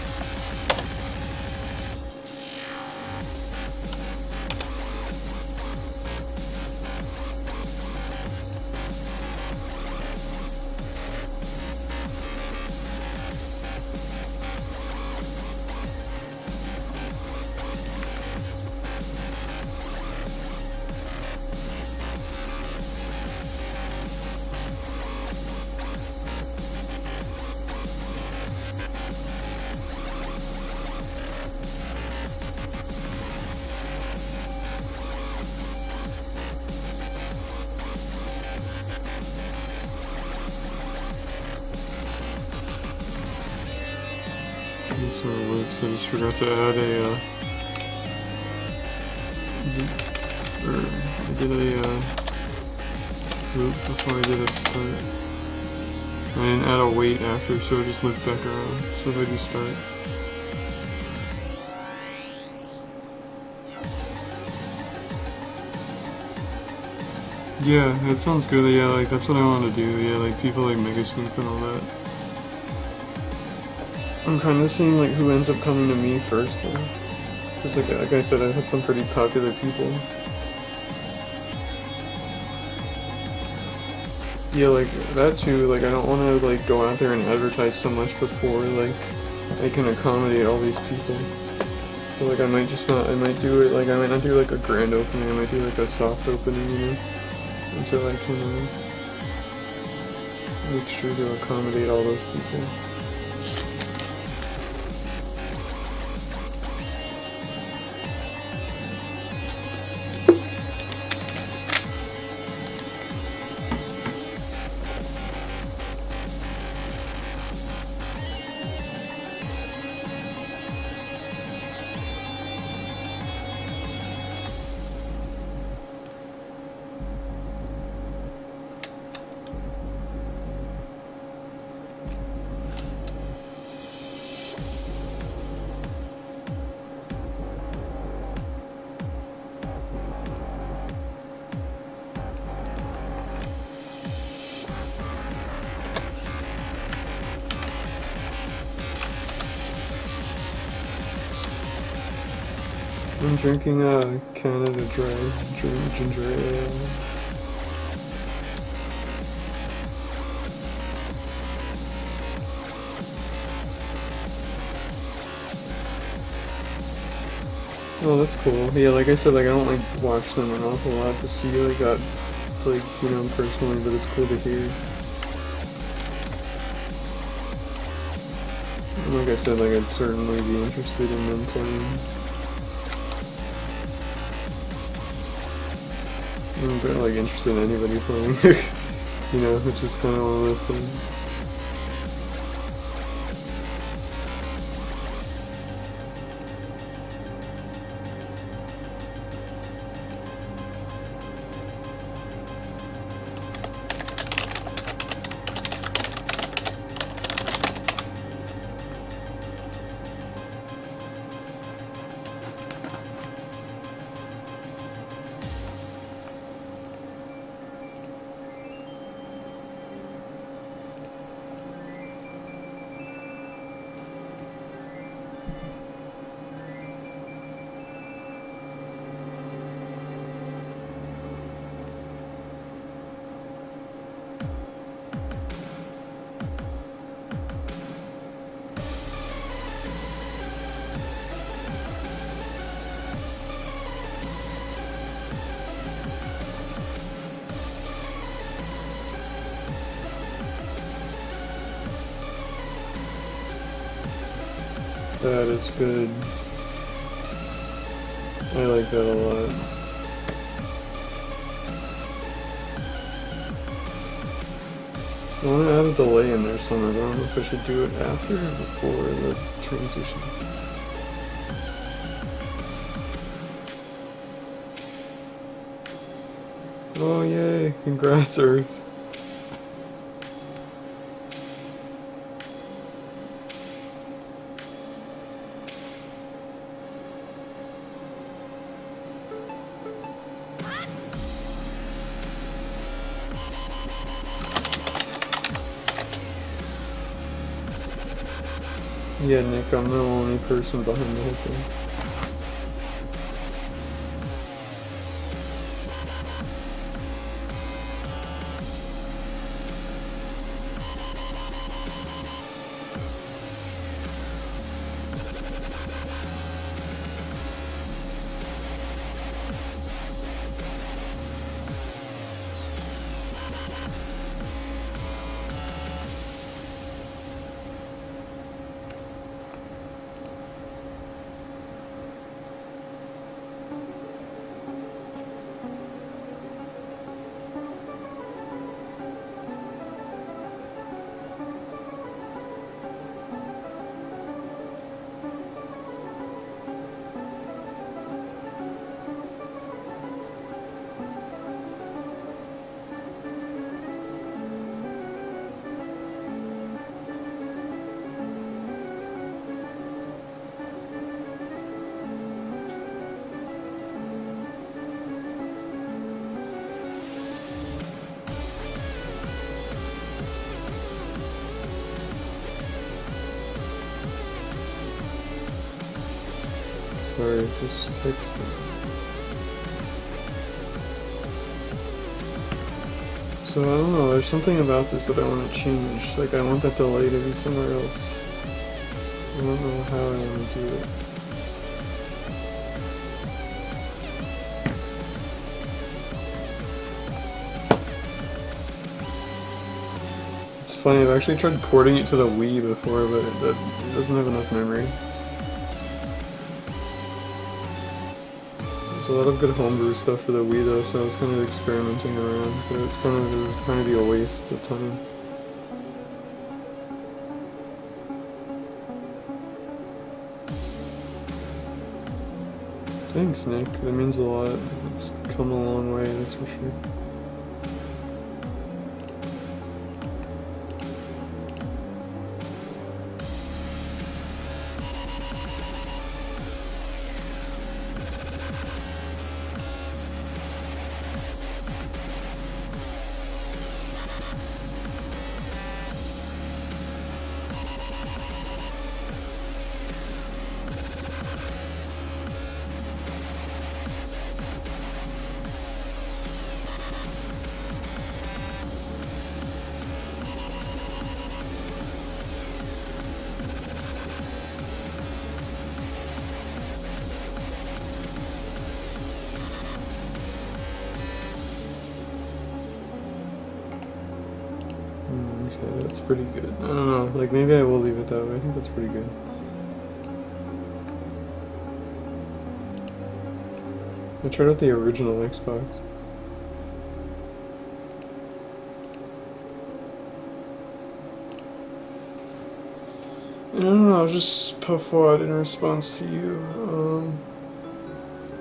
So loops, I just forgot to add a, I did a, loop before I did a start. I didn't add a wait after, so it just looped back around. So if I do start. Yeah, that sounds good. Yeah, like that's what I want to do. Yeah, like people like Mega Snoop and all that. I'm kind of seeing like who ends up coming to me first, because like I said, I've had some pretty popular people. Yeah, like that too. Like I don't want to like go out there and advertise so much before like I can accommodate all these people. So like I might just not, I might do it like, I might not do like a grand opening, I might do like a soft opening, you know, until I can make sure to accommodate all those people. I'm drinking a Canada Dry ginger ale. Oh, that's cool. Yeah, like I said, like I don't like watch them an awful lot to see like that, like, you know, personally, but it's cool to hear. And like I said, like I'd certainly be interested in them playing. I'm not like interested in anybody playing, you know, which is kind of one of those things. That is good. I like that a lot. I want to add a delay in there somewhere, but I don't know if I should do it after or before the transition. Oh yay, congrats Earth. Yeah, Nick, I'm the only person behind the whole thing. Sorry, just texting. So I don't know, there's something about this that I want to change. Like I want that delay to be somewhere else. I don't know how I want to do it. funny, I've actually tried porting it to the Wii before, but it doesn't have enough memory. There's a lot of good homebrew stuff for the Wii though, so I was kind of experimenting around, but it's kind of be a waste of time. Thanks, Nick. That means a lot. It's come a long way, that's for sure. Okay, that's pretty good. I don't know, like maybe I will leave it that way. I think that's pretty good. I tried out the original Xbox. And I don't know, just Puffwad in response to you.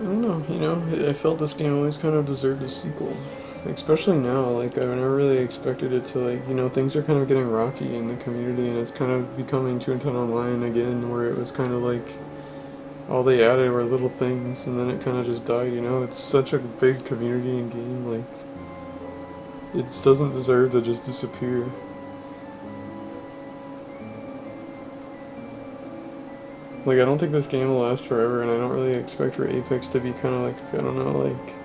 I don't know, you know, I felt this game always kind of deserved a sequel. Especially now, like, I never really expected it to, like, you know, things are kind of getting rocky in the community, and it's kind of becoming Toontown Online again, where it was kind of like, all they added were little things, and then it kind of just died, you know? It's such a big community and game, like, it doesn't deserve to just disappear. Like, I don't think this game will last forever, and I don't really expect for Apex to be kind of like, I don't know, like,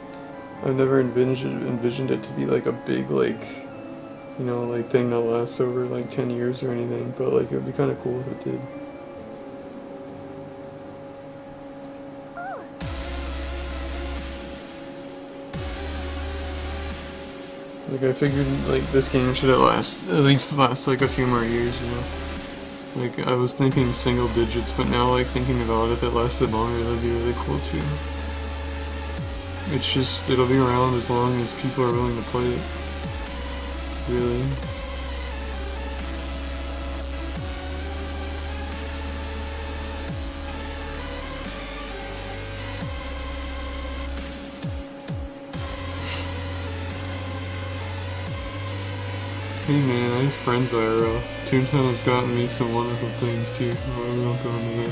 I've never envisioned it to be like a big, like, you know, like thing that lasts over like 10 years or anything, but like it would be kind of cool if it did. Like I figured like this game should at least last like a few more years, you know. Like I was thinking single digits, but now like thinking about it, if it lasted longer, that'd be really cool too. It's just, it'll be around as long as people are willing to play it. Really. Hey man, I have friends IRL. Toontown has gotten me some wonderful things too. I won't go into that.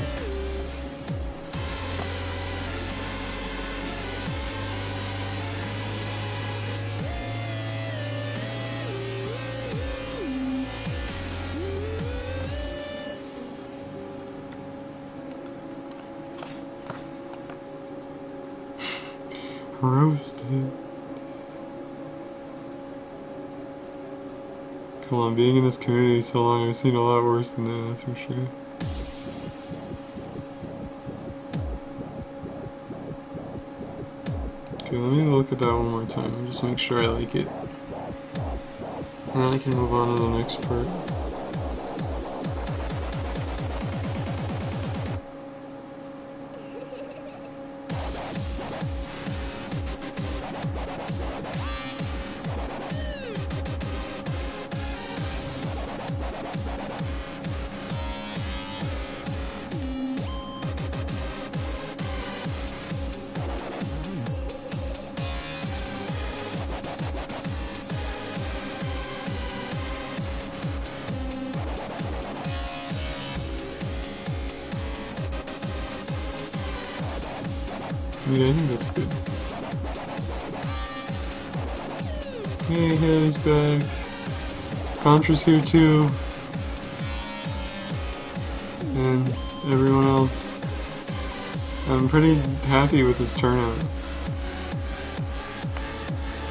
Roasted. Come on, being in this community so long, I've seen a lot worse than that, that's for sure. Okay, let me look at that one more time and just make sure I like it. And then I can move on to the next part. Yeah, I think that's good. Hey, Haley's back. Contra's here too. And everyone else. I'm pretty happy with this turnout.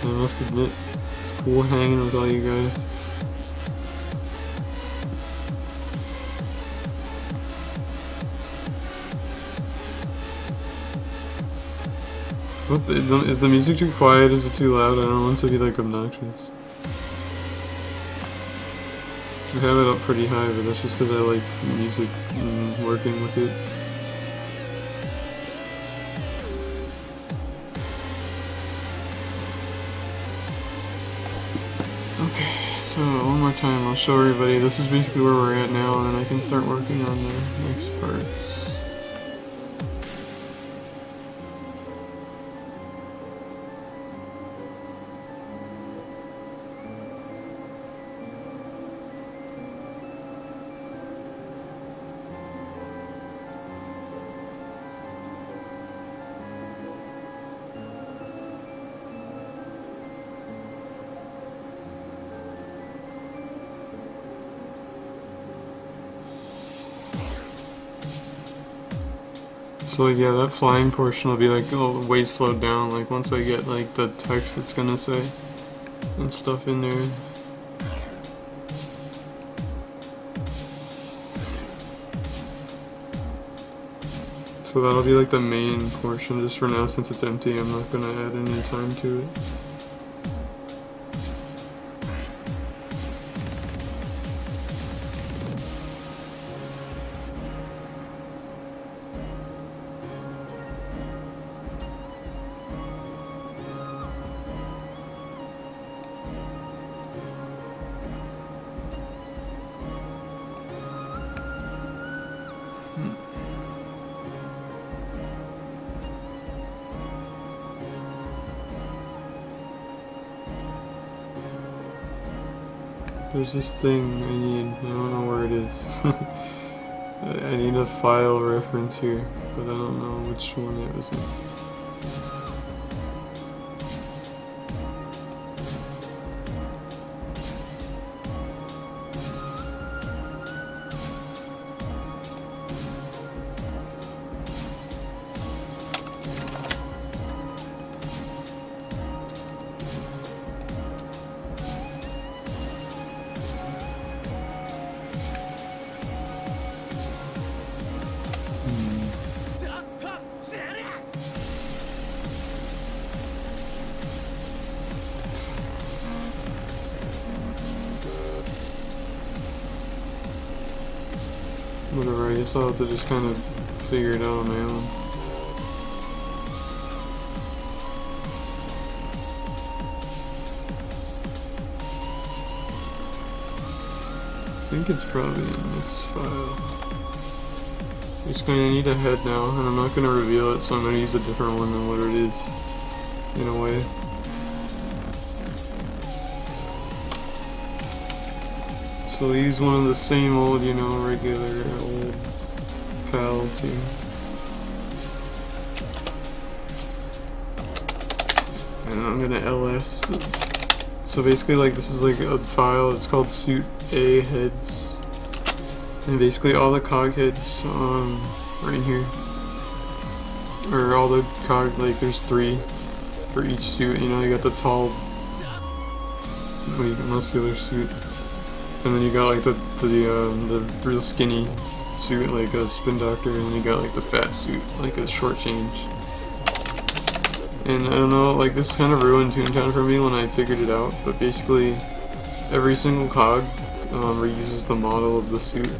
I must admit, it's cool hanging with all you guys. What is the music too quiet? Is it too loud? I don't want it to be like obnoxious. I have it up pretty high, but that's just because I like music and working with it. Okay, so one more time I'll show everybody. This is basically where we're at now, and then I can start working on the next parts. So like, yeah, that flying portion will be like way slowed down, like once I get like the text it's gonna say and stuff in there. So that'll be like the main portion. Just for now, since it's empty, I'm not gonna add any time to it. There's this thing I need, I don't know where it is. I need a file reference here, but I don't know which one it was in. Whatever, I guess I'll have to just kind of figure it out on my own. I think it's probably in this file. Just gonna need a head now, and I'm not gonna reveal it, so I'm gonna use a different one than what it is, in a way. So we'll use one of the same old, you know, regular old pals here. And I'm gonna ls. So basically, like, this is like a file, it's called suit A heads. And basically all the cog heads, right here. Or all the cog, like, there's 3 for each suit, you know, you got the tall, muscular suit. And then you got like the real skinny suit, like a spin doctor, and then you got like the fat suit, like a short change. And I don't know, like this kind of ruined Toontown for me when I figured it out, but basically every single cog reuses the model of the suit.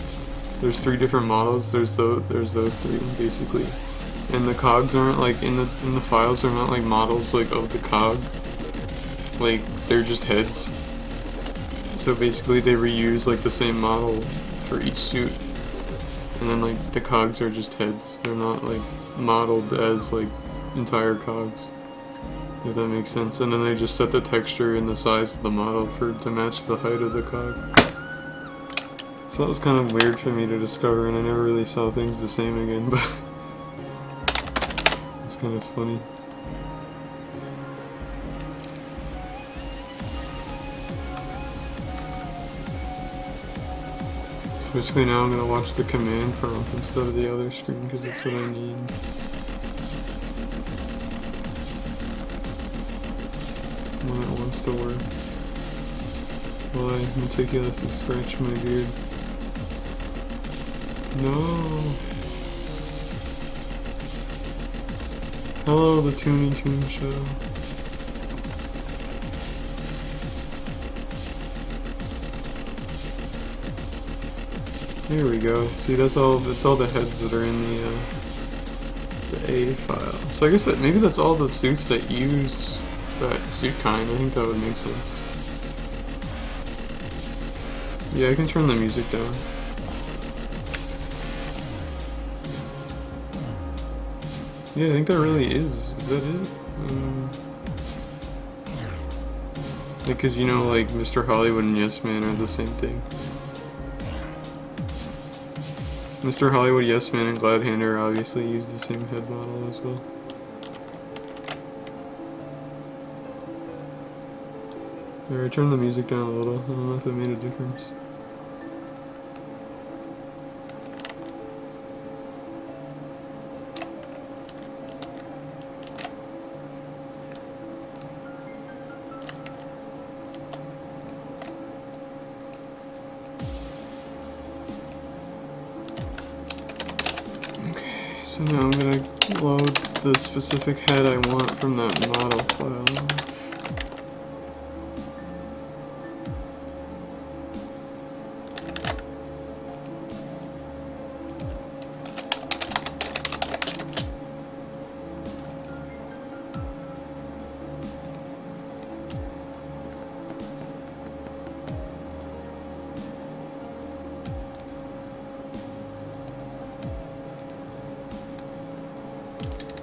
There's 3 different models, there's those 3 basically. And the cogs aren't like, in the files, they're not like models like of the cog. Like, they're just heads. So basically they reuse like the same model for each suit, and then like the cogs are just heads. They're not like modeled as like entire cogs, if that makes sense. And then they just set the texture and the size of the model to match the height of the cog. So that was kind of weird for me to discover, and I never really saw things the same again, but it's kind of funny. Basically now I'm going to watch the command prompt instead of the other screen because that's what I need. When it wants to work. Well, I meticulously scratch my beard. No! Hello, the Toon Show. There we go. See, that's all the heads that are in the A file. So I guess that maybe that's all the suits that use that suit kind. I think that would make sense. Yeah, I can turn the music down. Yeah, I think that really is. Is that it? Because you know, like Mr. Hollywood and Yes Man are the same thing. Mr. Hollywood, Yes Man, and Glad Hander obviously use the same head model as well. Alright, turn the music down a little. I don't know if it made a difference. So now I'm going to load the specific head I want from that model file.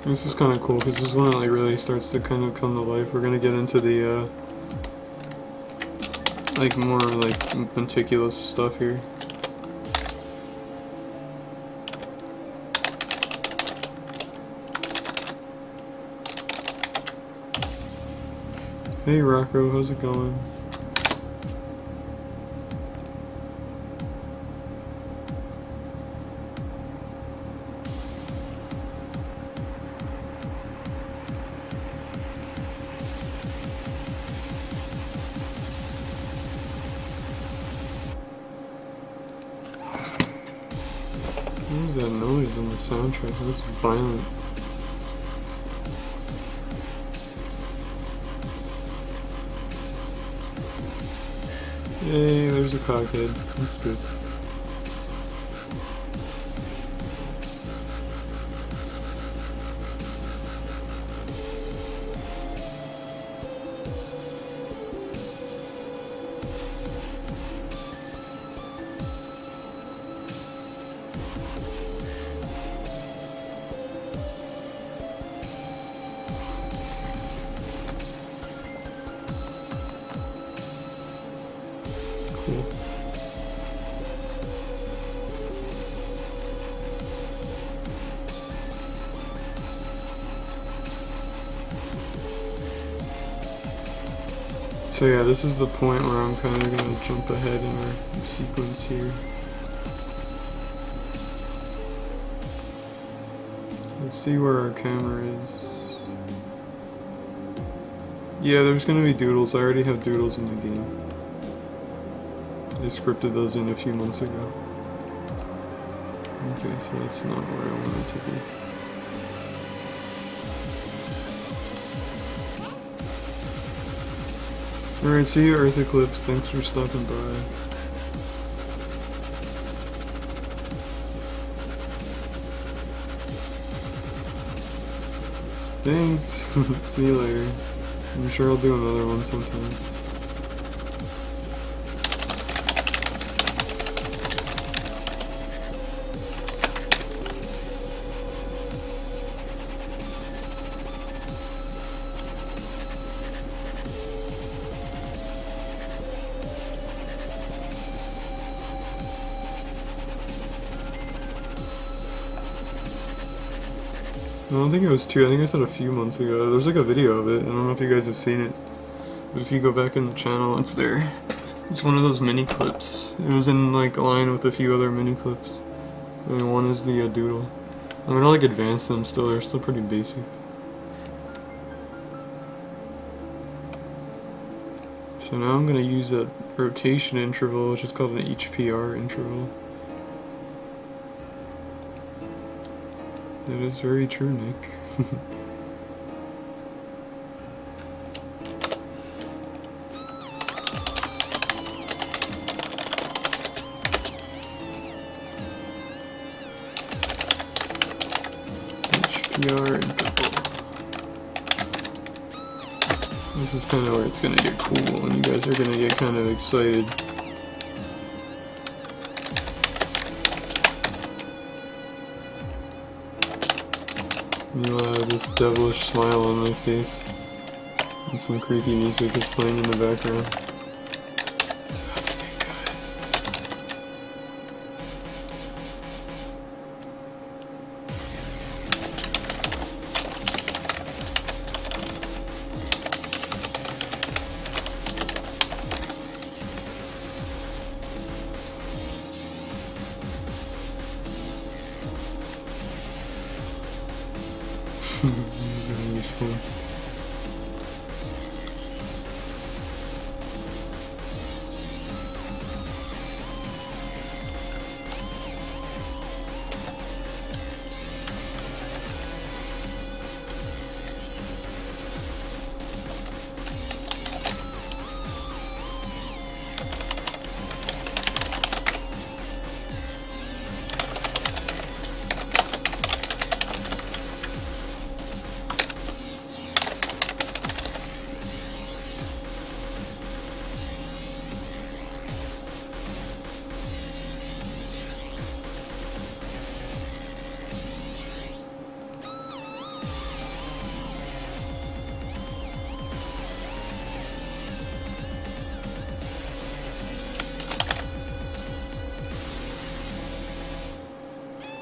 This is kind of cool because this is when it like really starts to kind of come to life. We're gonna get into the like more like meticulous stuff here. Hey Rocco, how's it going? What was that noise on the soundtrack? It was violent. Yay, there's a cockhead. That's good. Cool. So yeah, this is the point where I'm kind of going to jump ahead in our sequence here. Let's see where our camera is. Yeah, there's going to be doodles. I already have doodles in the game. I scripted those in a few months ago. Okay, so that's not where I wanted to be. Alright, see you Earth Eclipse. Thanks for stopping by. Thanks. See you later. I'm sure I'll do another one sometime. I don't think it was 2, I think I said a few months ago. There's like a video of it, I don't know if you guys have seen it. But if you go back in the channel, it's there. It's one of those mini clips. It was in like line with a few other mini clips. And one is the doodle. I'm gonna like advance them still, they're still pretty basic. So now I'm gonna use that rotation interval, which is called an HPR interval. That is very true, Nick. Yard double. This is kind of where it's gonna get cool, and you guys are gonna get kind of excited. You'll have this devilish smile on my face, and some creepy music is playing in the background. It's about to get good. These are useful.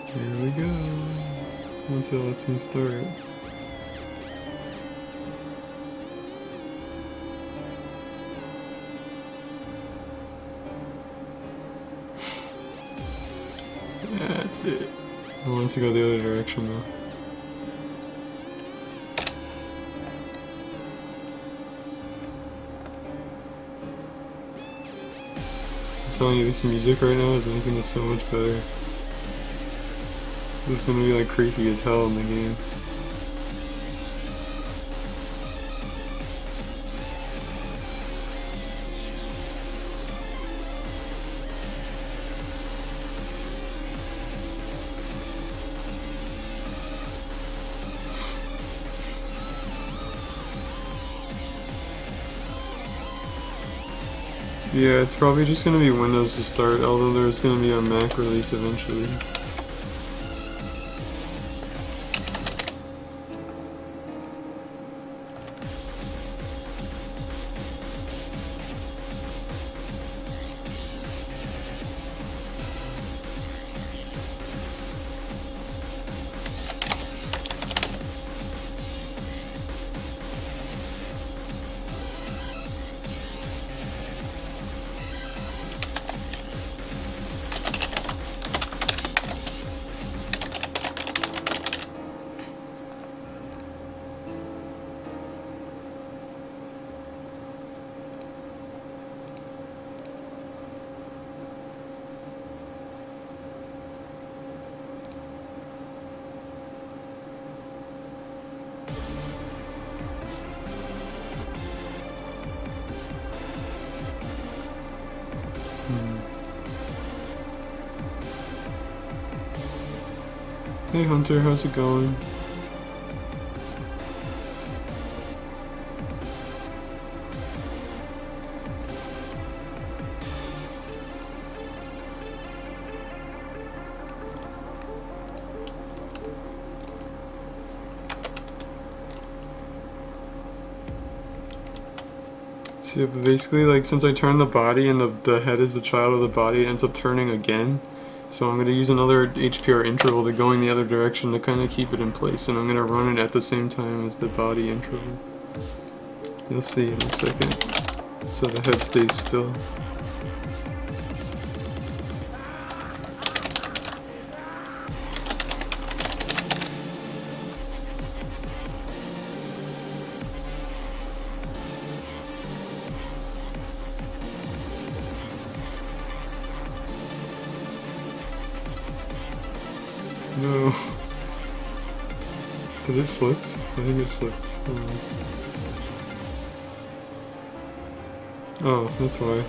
Here we go. Once it lets me start. That's it. I want to go the other direction though. I'm telling you, this music right now is making this so much better. This is gonna be like creepy as hell in the game. Yeah, it's probably just gonna be Windows to start, although there's gonna be a Mac release eventually. Hey Hunter, how's it going? So yeah, but basically, like, since I turn the body and the head is the child of the body, it ends up turning again. So I'm going to use another HPR interval to go in the other direction to kind of keep it in place, and I'm going to run it at the same time as the body interval. You'll see in a second. So the head stays still. No. Did it flip? I think it flipped. Oh, that's why.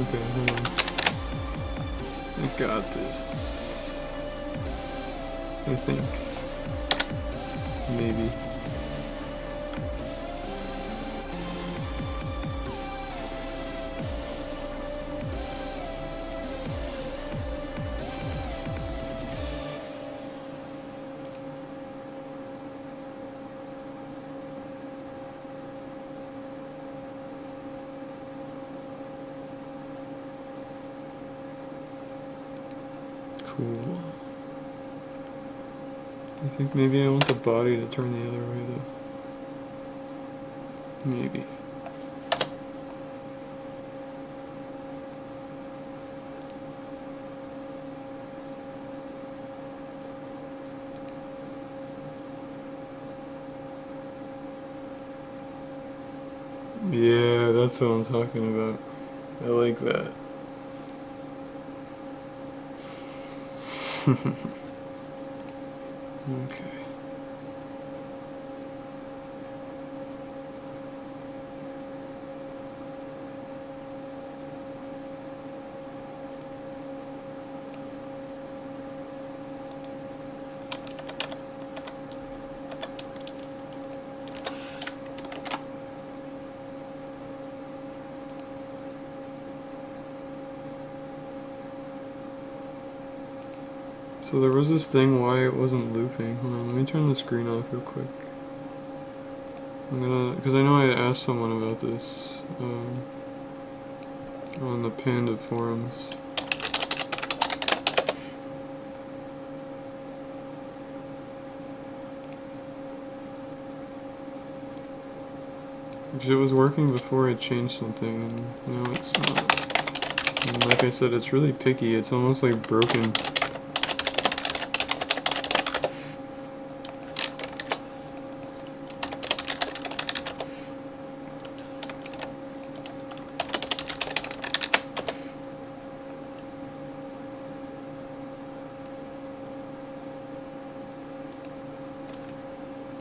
Okay, hold on. I got this. I think. maybe. Cool. I think maybe I want the body to turn the other way though. Maybe. Yeah, that's what I'm talking about. I like that. Okay. So there was this thing why it wasn't looping. Hold on, let me turn the screen off real quick. I'm gonna, because I know I asked someone about this on the Panda forums. Because it was working before I changed something, and now it's not. And like I said, it's really picky. It's almost like broken.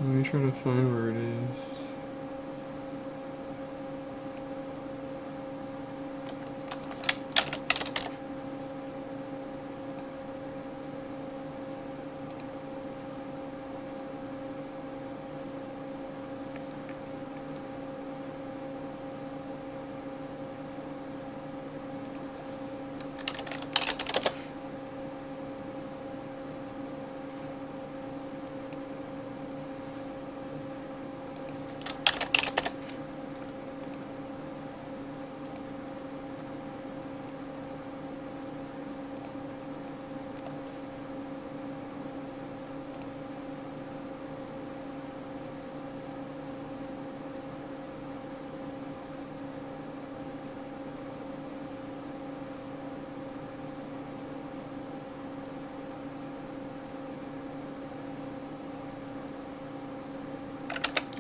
Let me try to find where it is.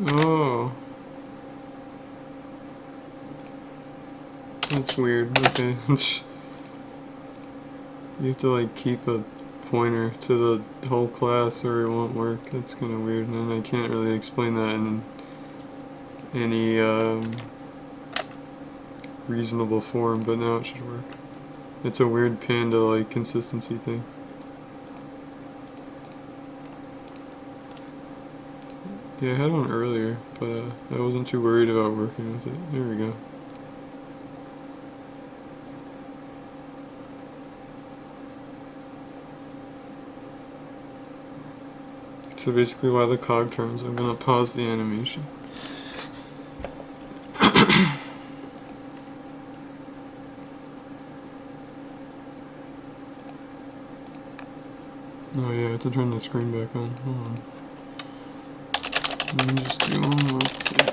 Oh. That's weird. Okay. You have to like keep a pointer to the whole class or it won't work. That's kind of weird, and I can't really explain that in any reasonable form, but now it should work. It's a weird Panda like consistency thing. Yeah, I had one earlier, but I wasn't too worried about working with it. There we go. So basically while the cog turns, I'm going to pause the animation. Oh yeah, I have to turn the screen back on. Hold on. Let me just do one more thing.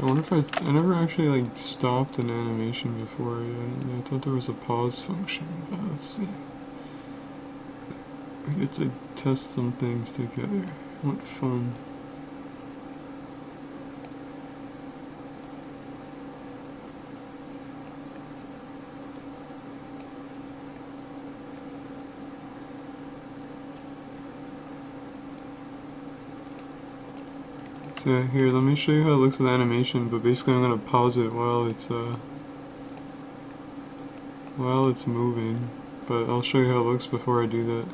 I wonder if I never actually like stopped an animation before. I thought there was a pause function, but let's see. We get to test some things together. What fun. So here, let me show you how it looks with animation, but basically I'm going to pause it while it's moving, but I'll show you how it looks before I do that.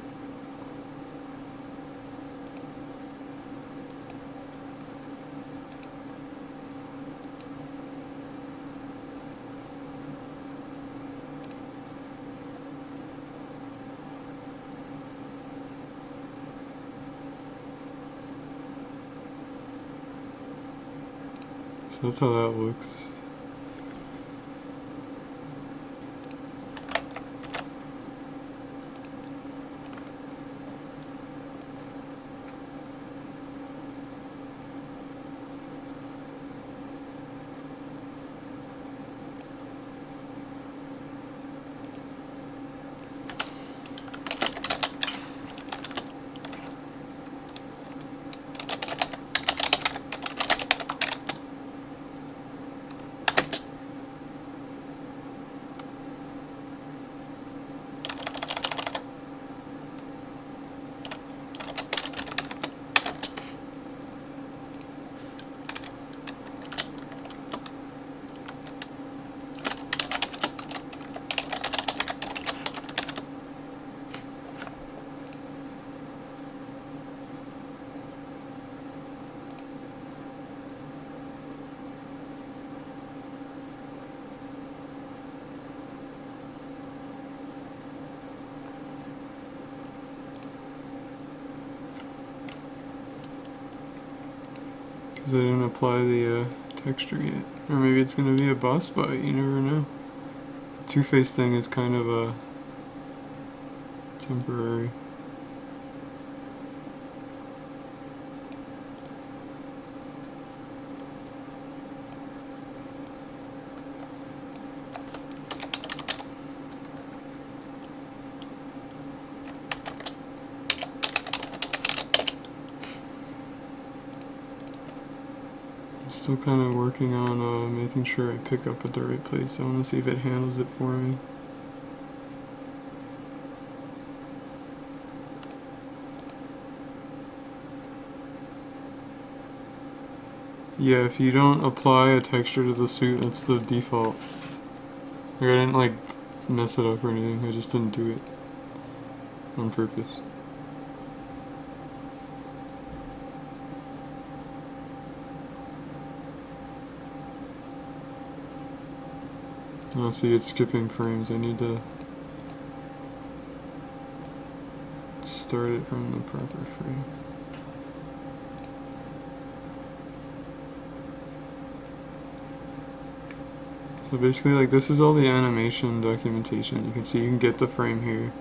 So that's how that looks. Because I didn't apply the texture yet. Or maybe it's going to be a boss fight, you never know. Two-face thing is kind of temporary. Still kind of working on making sure I pick up at the right place. I want to see if it handles it for me. Yeah, if you don't apply a texture to the suit, that's the default. Like, I didn't like mess it up or anything, I just didn't do it on purpose. Oh, see, it's skipping frames. I need to start it from the proper frame. So basically, like, this is all the animation documentation. You can see you can get the frame here,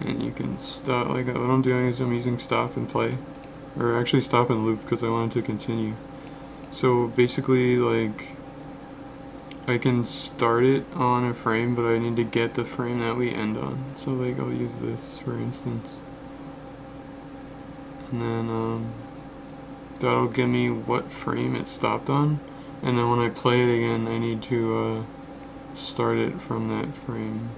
and you can stop. Like, what I'm doing is I'm using stop and play, or actually stop and loop because I wanted to continue. So basically, like, I can start it on a frame, but I need to get the frame that we end on. So like, I'll use this for instance, and then that'll give me what frame it stopped on, and then when I play it again I need to start it from that frame.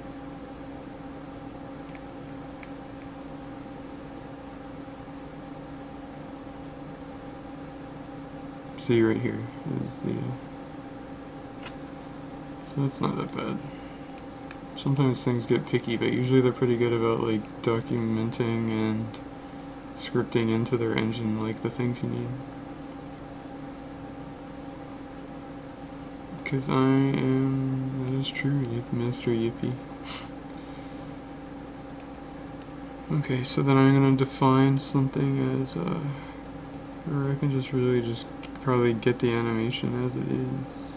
See, right here is the so that's not that bad. Sometimes things get picky, but usually they're pretty good about like documenting and scripting into their engine like the things you need. Because I am, that is true, Mr. Yippee. Okay, so then I'm going to define something as, or I can just really just probably get the animation as it is.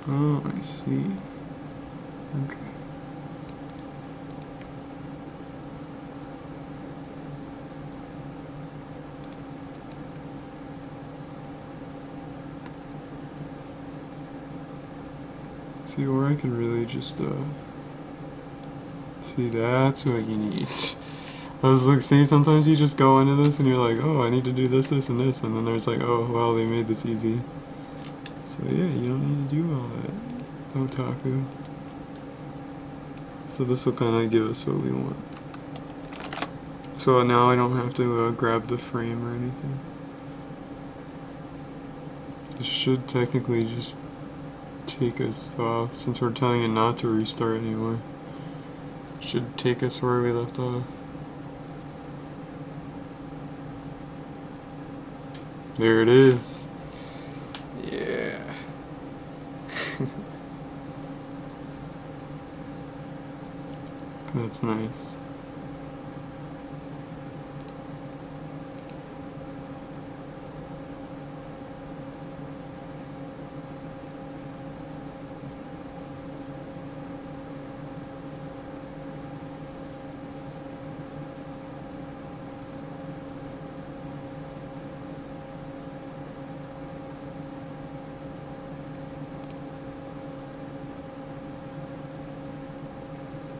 Oh, I see. Okay. See, or I could really just, see, that's what you need. I was like, see, sometimes you just go into this and you're like, oh, I need to do this, this, and this, and then there's like, oh, well, they made this easy. So yeah, you don't need to do all that, otaku. So this will kind of give us what we want. So now I don't have to grab the frame or anything. This should technically just take us off, since we're telling it not to restart anymore. Should take us where we left off. There it is. Yeah. That's nice.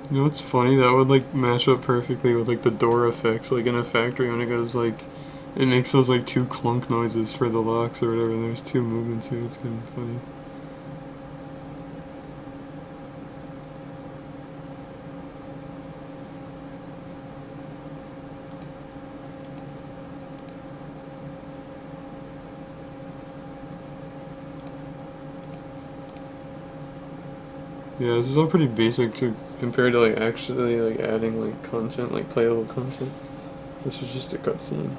You know what's funny? That would like match up perfectly with like the door effects, like in a factory when it goes like, it makes those like two clunk noises for the locks or whatever, and there's two movements here. It's kind of funny. Yeah, this is all pretty basic to compared to like actually like adding like content, like playable content. This is just a cutscene.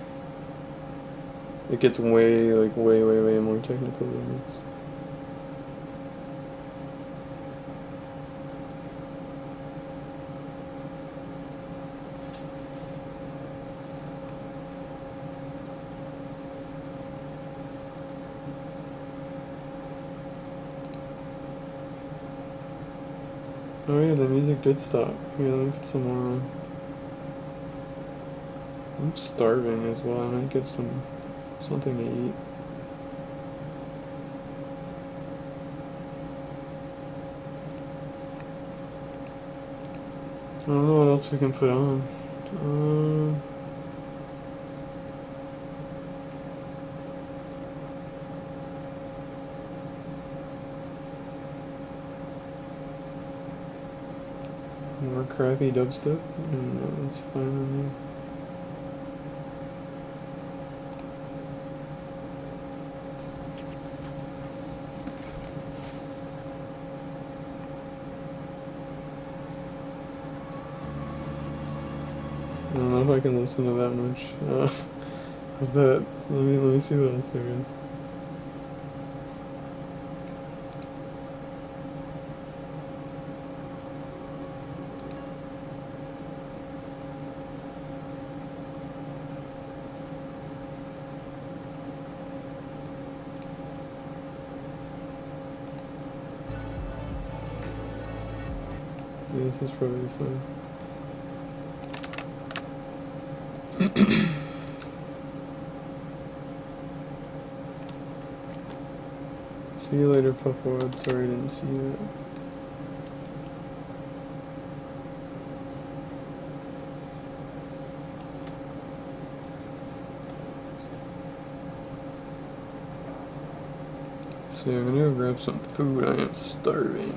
It gets way more technical than this. Oh yeah, the music did stop. Yeah, let me put some more on. I'm starving as well. I might get something to eat. I don't know what else we can put on. More crappy dubstep? No, that's fine on me. I don't know if I can listen to that much of that. Let me see what else there is. Yeah, this is probably fine. See you later, Puffwad. Sorry I didn't see that. So yeah, I'm gonna go grab some food. I am starving.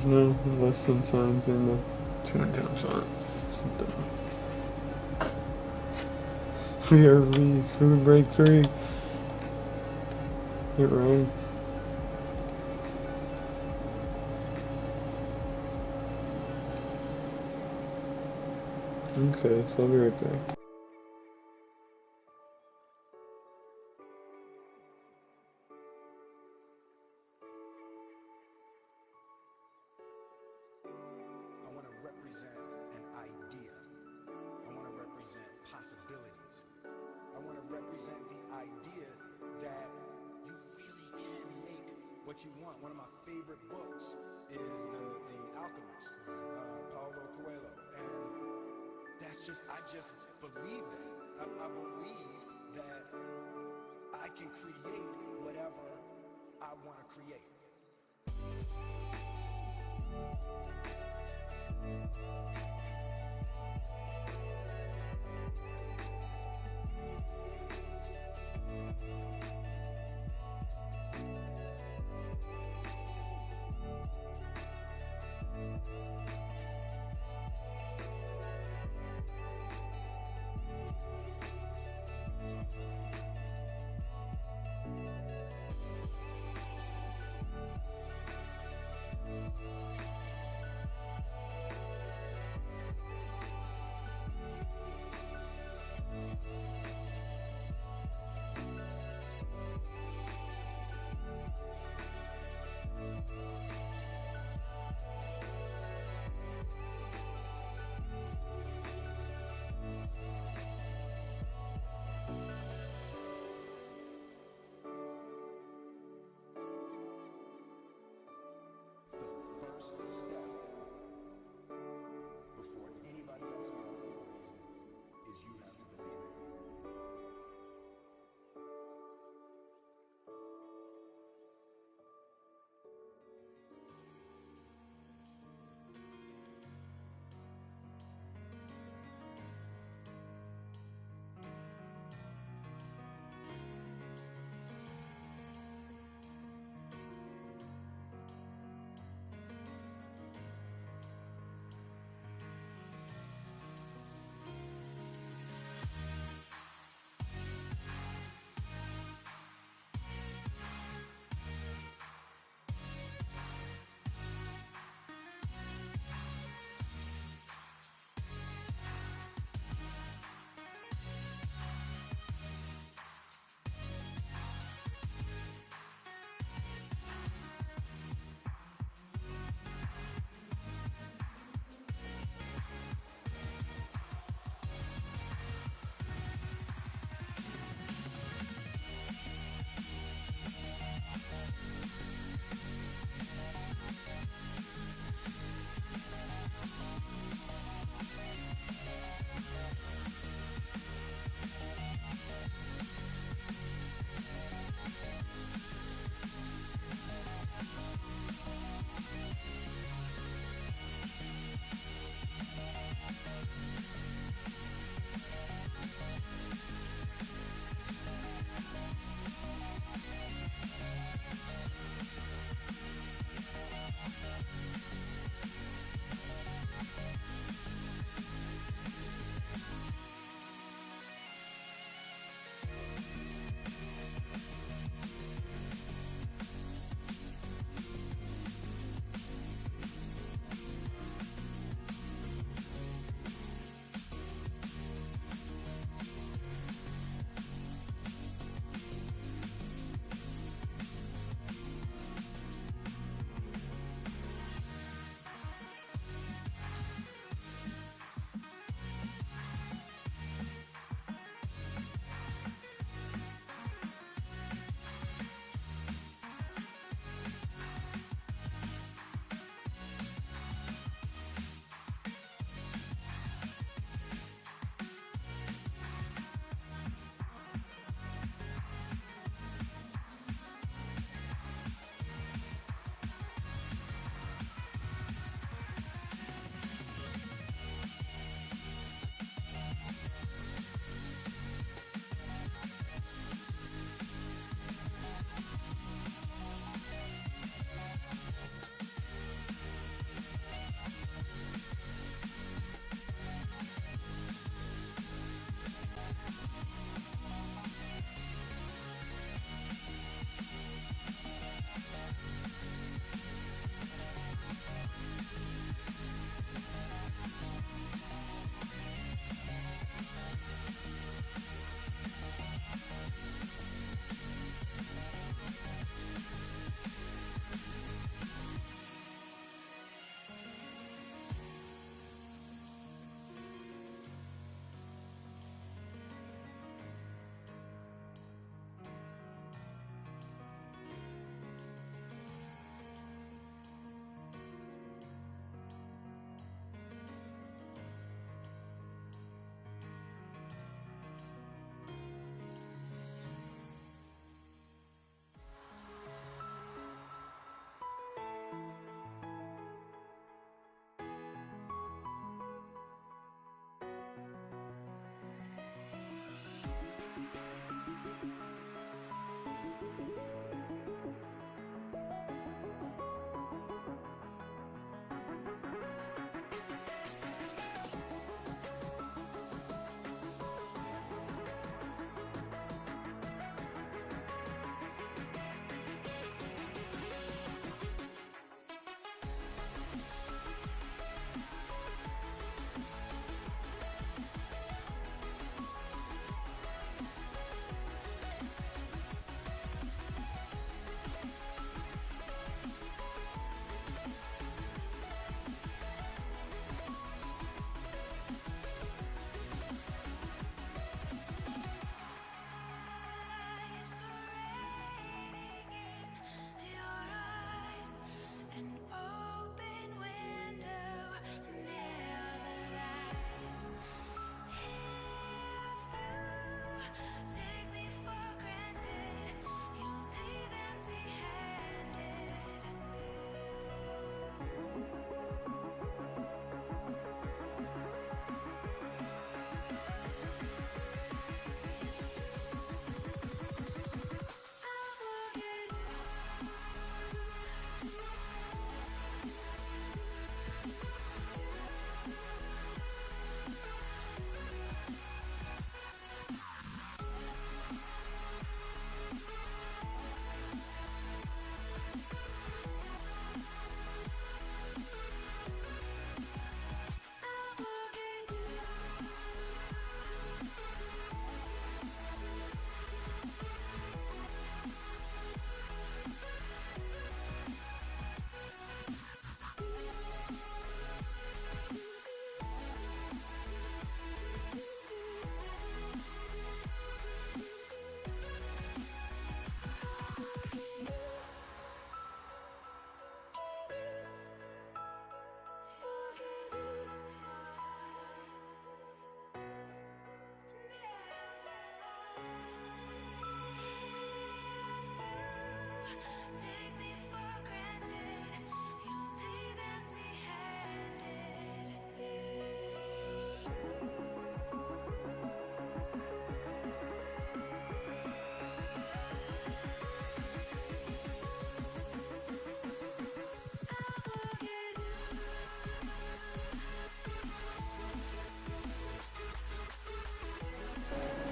There's no less than signs in the Toontown font. It's dumb. We are food break 3. It rhymes. Okay, so I'll be right back. I want to represent an idea. I want to represent possibilities. I want to represent the idea that you really can make what you want. One of my favorite books is The Alchemist, Paulo Coelho. And that's just, I just believe that. I believe that I can create whatever I want to create.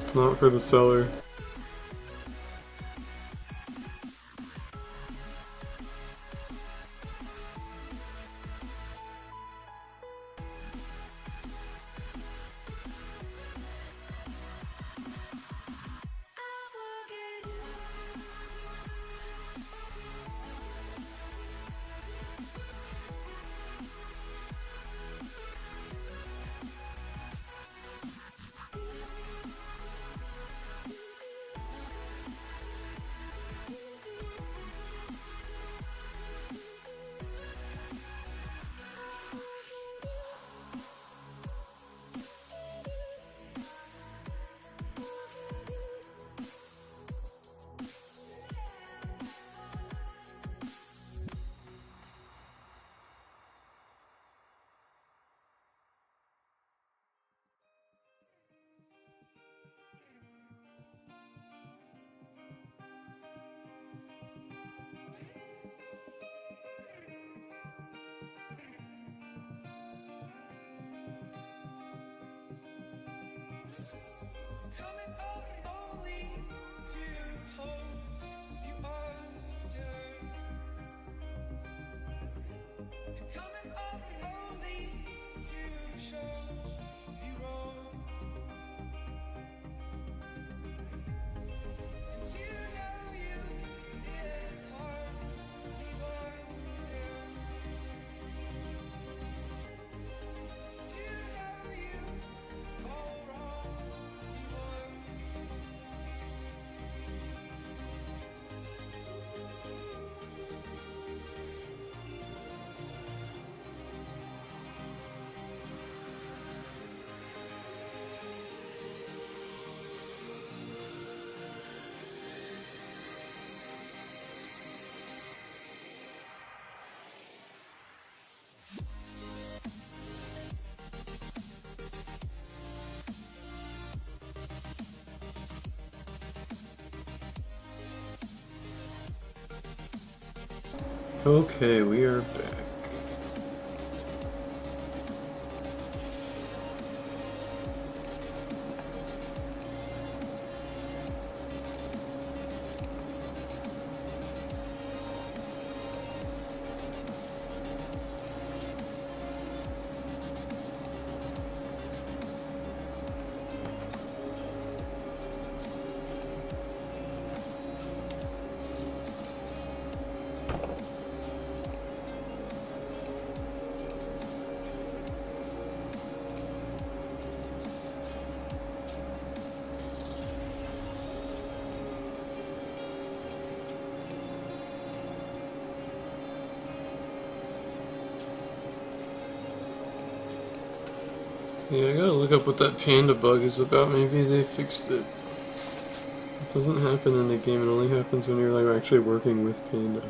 It's not for the seller. Coming up only to hold you under. Coming up only to show you wrong. And to know you is hardly wonder. To know you all wrong. Okay, we are back. Yeah, I gotta look up what that panda bug is about. Maybe they fixed it. It doesn't happen in the game, it only happens when you're like actually working with panda.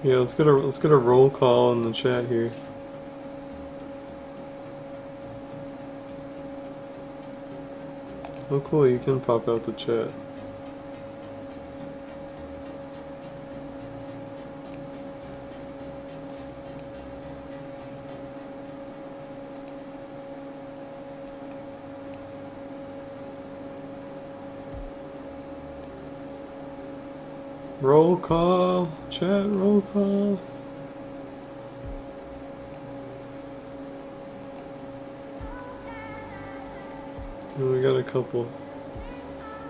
Yeah, let's get a roll call in the chat here. Oh cool, you can pop out the chat. Roll call, chat roll call. Oh, we got a couple.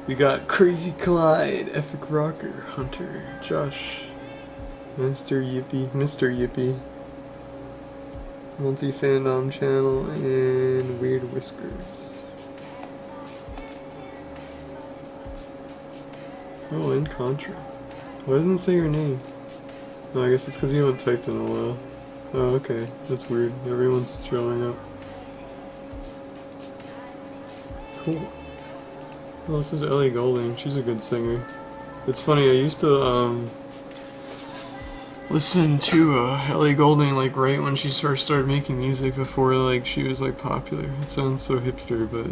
We got Crazy Clyde, Epic Rocker, Hunter, Josh, Mr. Yippee, Multi-Fandom Channel, and Weird Whiskers. Oh, and Contra. Why doesn't it say your name? Oh, I guess it's because you haven't typed in a while. Oh, okay. That's weird. Everyone's showing up. Cool. Well, this is Ellie Goulding. She's a good singer. It's funny, I used to, listen to, Ellie Goulding, like, right when she first started making music before, like, she was, like, popular. It sounds so hipster, but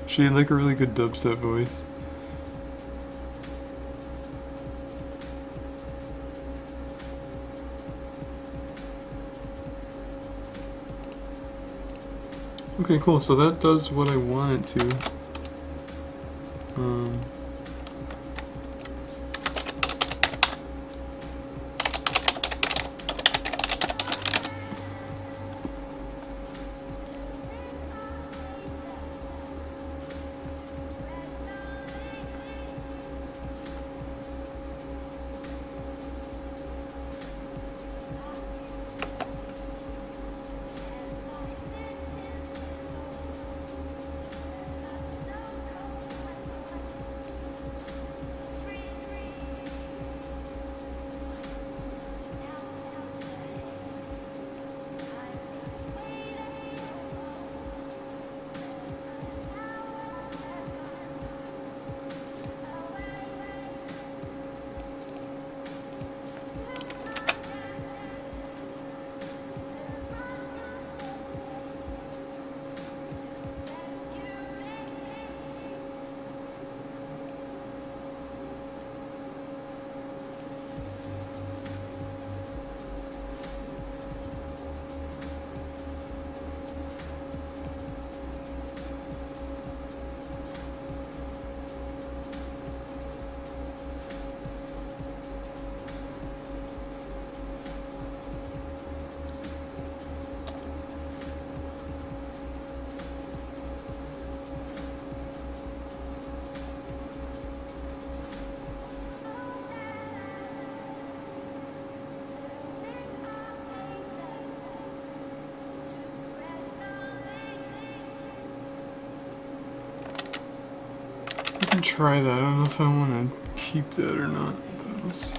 she had, like, a really good dubstep voice. Okay, cool. So that does what I want it to. I can try that. I don't know if I want to keep that or not, but let's see.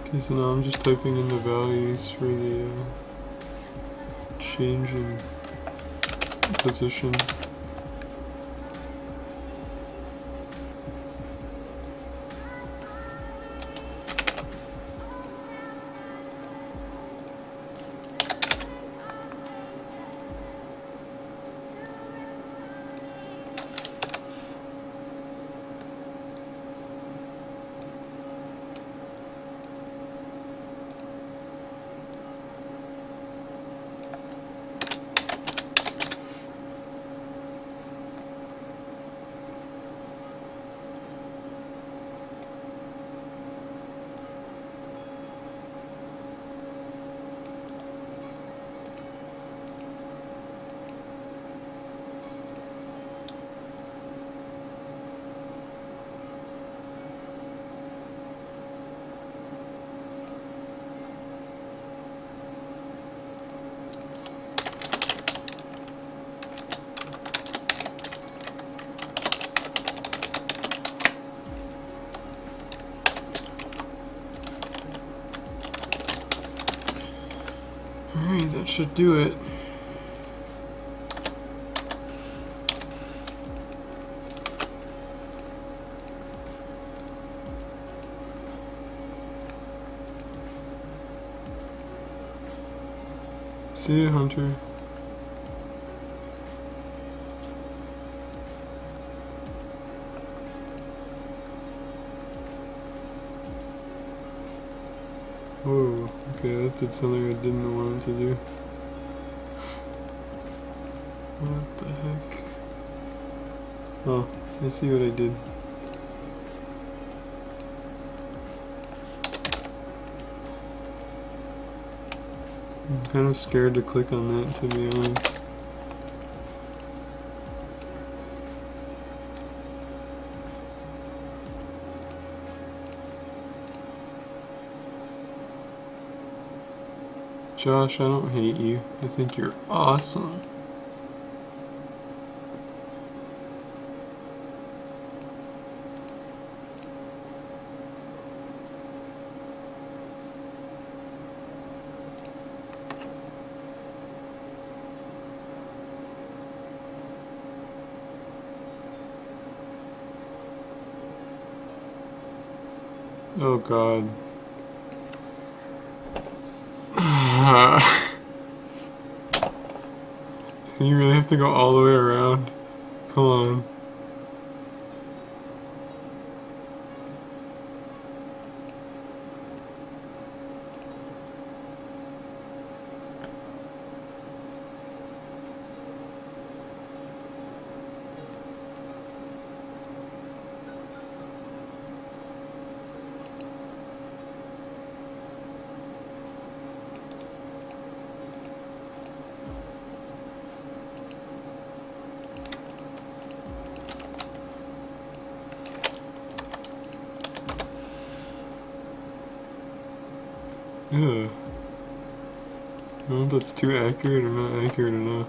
Okay, so now I'm just typing in the values for the change in position. That should do it. See ya, Hunter. Whoa, okay, that did something I didn't want it to do. What the heck? Oh, I see what I did. I'm kind of scared to click on that, to be honest. Josh, I don't hate you. I think you're awesome. Oh God. You really have to go all the way around? Come on. Ugh. I don't know if that's too accurate or not accurate enough.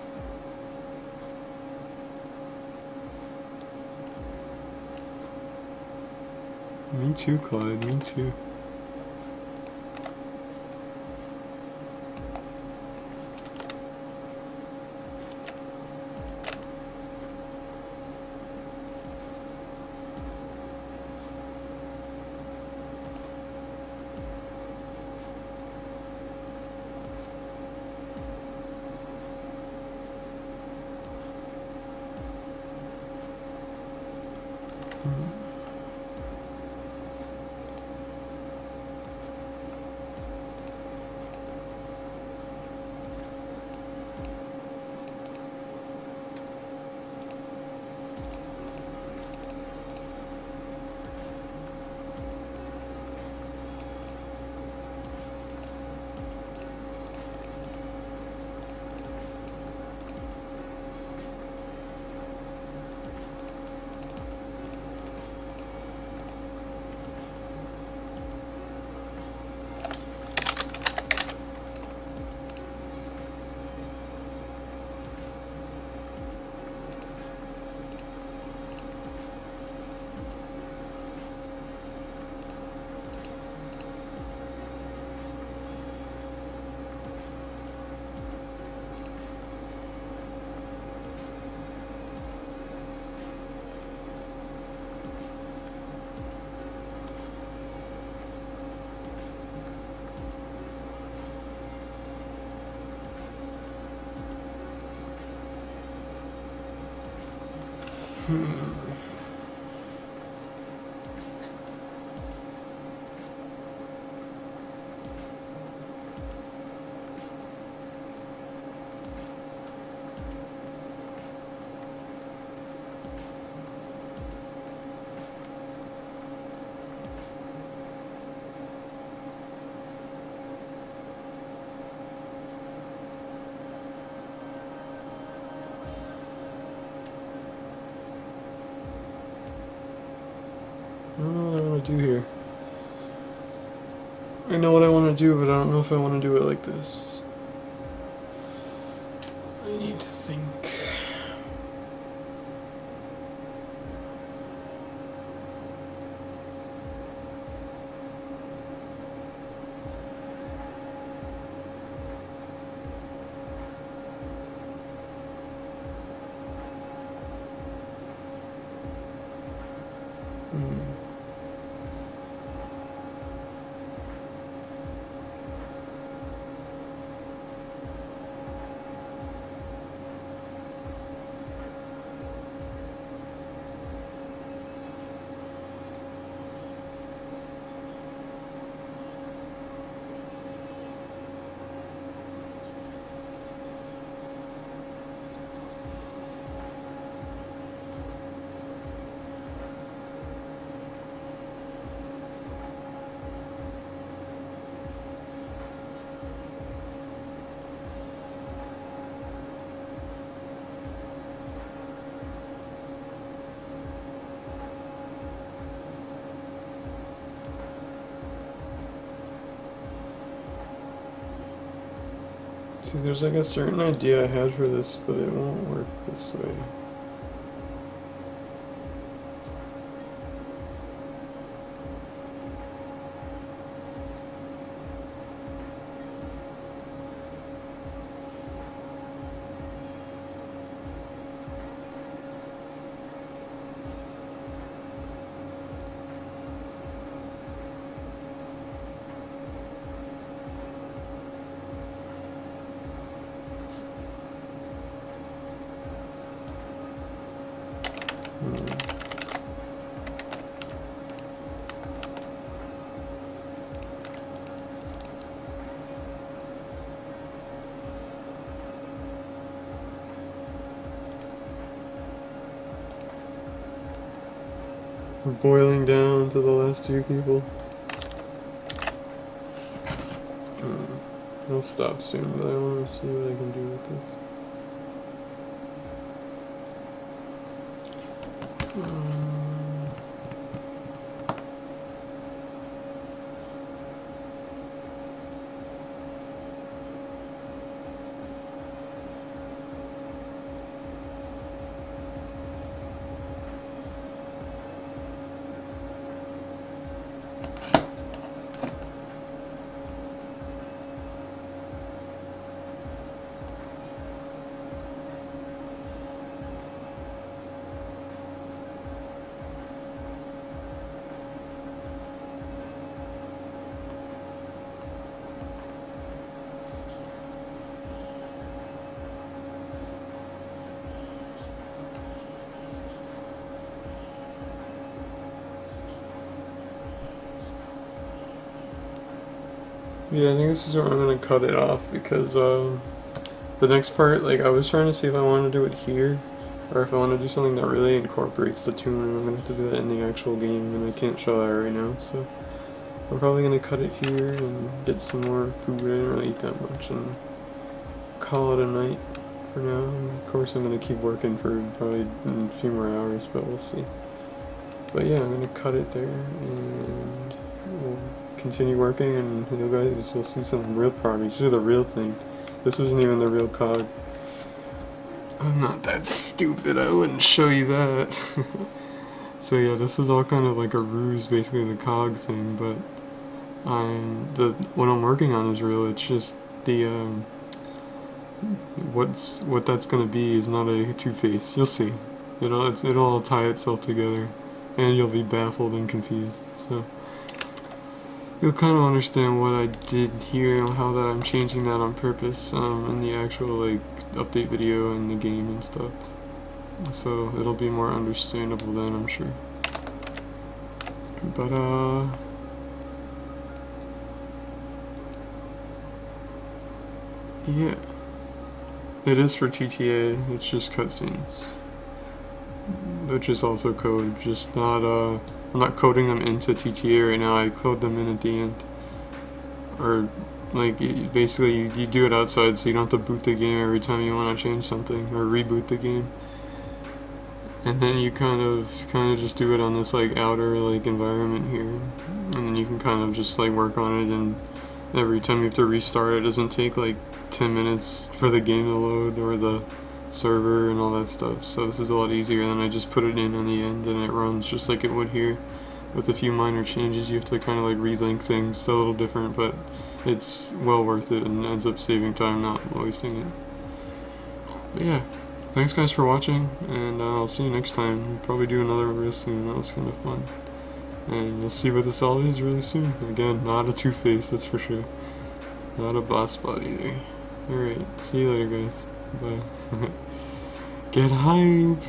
Me too, Clyde, me too. I don't know what I want to do here. I know what I want to do, but I don't know if I want to do it like this. I need to think. See, there's like a certain idea I had for this, but it won't work this way. We're boiling down to the last few people. I'll stop soon, but I want to see what I can do with this. Yeah, I think this is where I'm gonna cut it off because the next part, like I was trying to see if I want to do it here or if I want to do something that really incorporates the tune, and I'm gonna have to do that in the actual game, and I can't show that right now. So I'm probably gonna cut it here and get some more food. I didn't really eat that much, and call it a night for now. And of course, I'm gonna keep working for probably a few more hours, but we'll see. But yeah, I'm gonna cut it there and we'll continue working, and you guys will see some real progress. This is the real thing. This isn't even the real cog. I'm not that stupid, I wouldn't show you that. So yeah, this is all kind of like a ruse, basically the cog thing, but what I'm working on is real. It's just the what that's gonna be is not a two-face. You'll see. It'll all tie itself together, and you'll be baffled and confused. So you'll kind of understand what I did here and how that I'm changing that on purpose in the actual like update video and the game and stuff. So it'll be more understandable then, I'm sure. But yeah, it is for TTA. It's just cutscenes, which is also code, just not I'm not coding them into TTA right now. I code them in at the end, or like basically you do it outside, so you don't have to boot the game every time you want to change something or reboot the game. And then you kind of just do it on this like outer like environment here, and then you can kind of just like work on it. And every time you have to restart, it doesn't take like 10 minutes for the game to load or the server and all that stuff. So this is a lot easier. Then I just put it in on the end, and it runs just like it would here, with a few minor changes. You have to kind of like relink things. It's a little different, but it's well worth it and ends up saving time, not wasting it. But yeah, thanks guys for watching, and I'll see you next time. We'll probably do another real soon. That was kind of fun. And you'll see what this all is really soon. Again, not a Two-Face, that's for sure. Not a boss bot either. Alright, see you later guys. Bye. Get hype!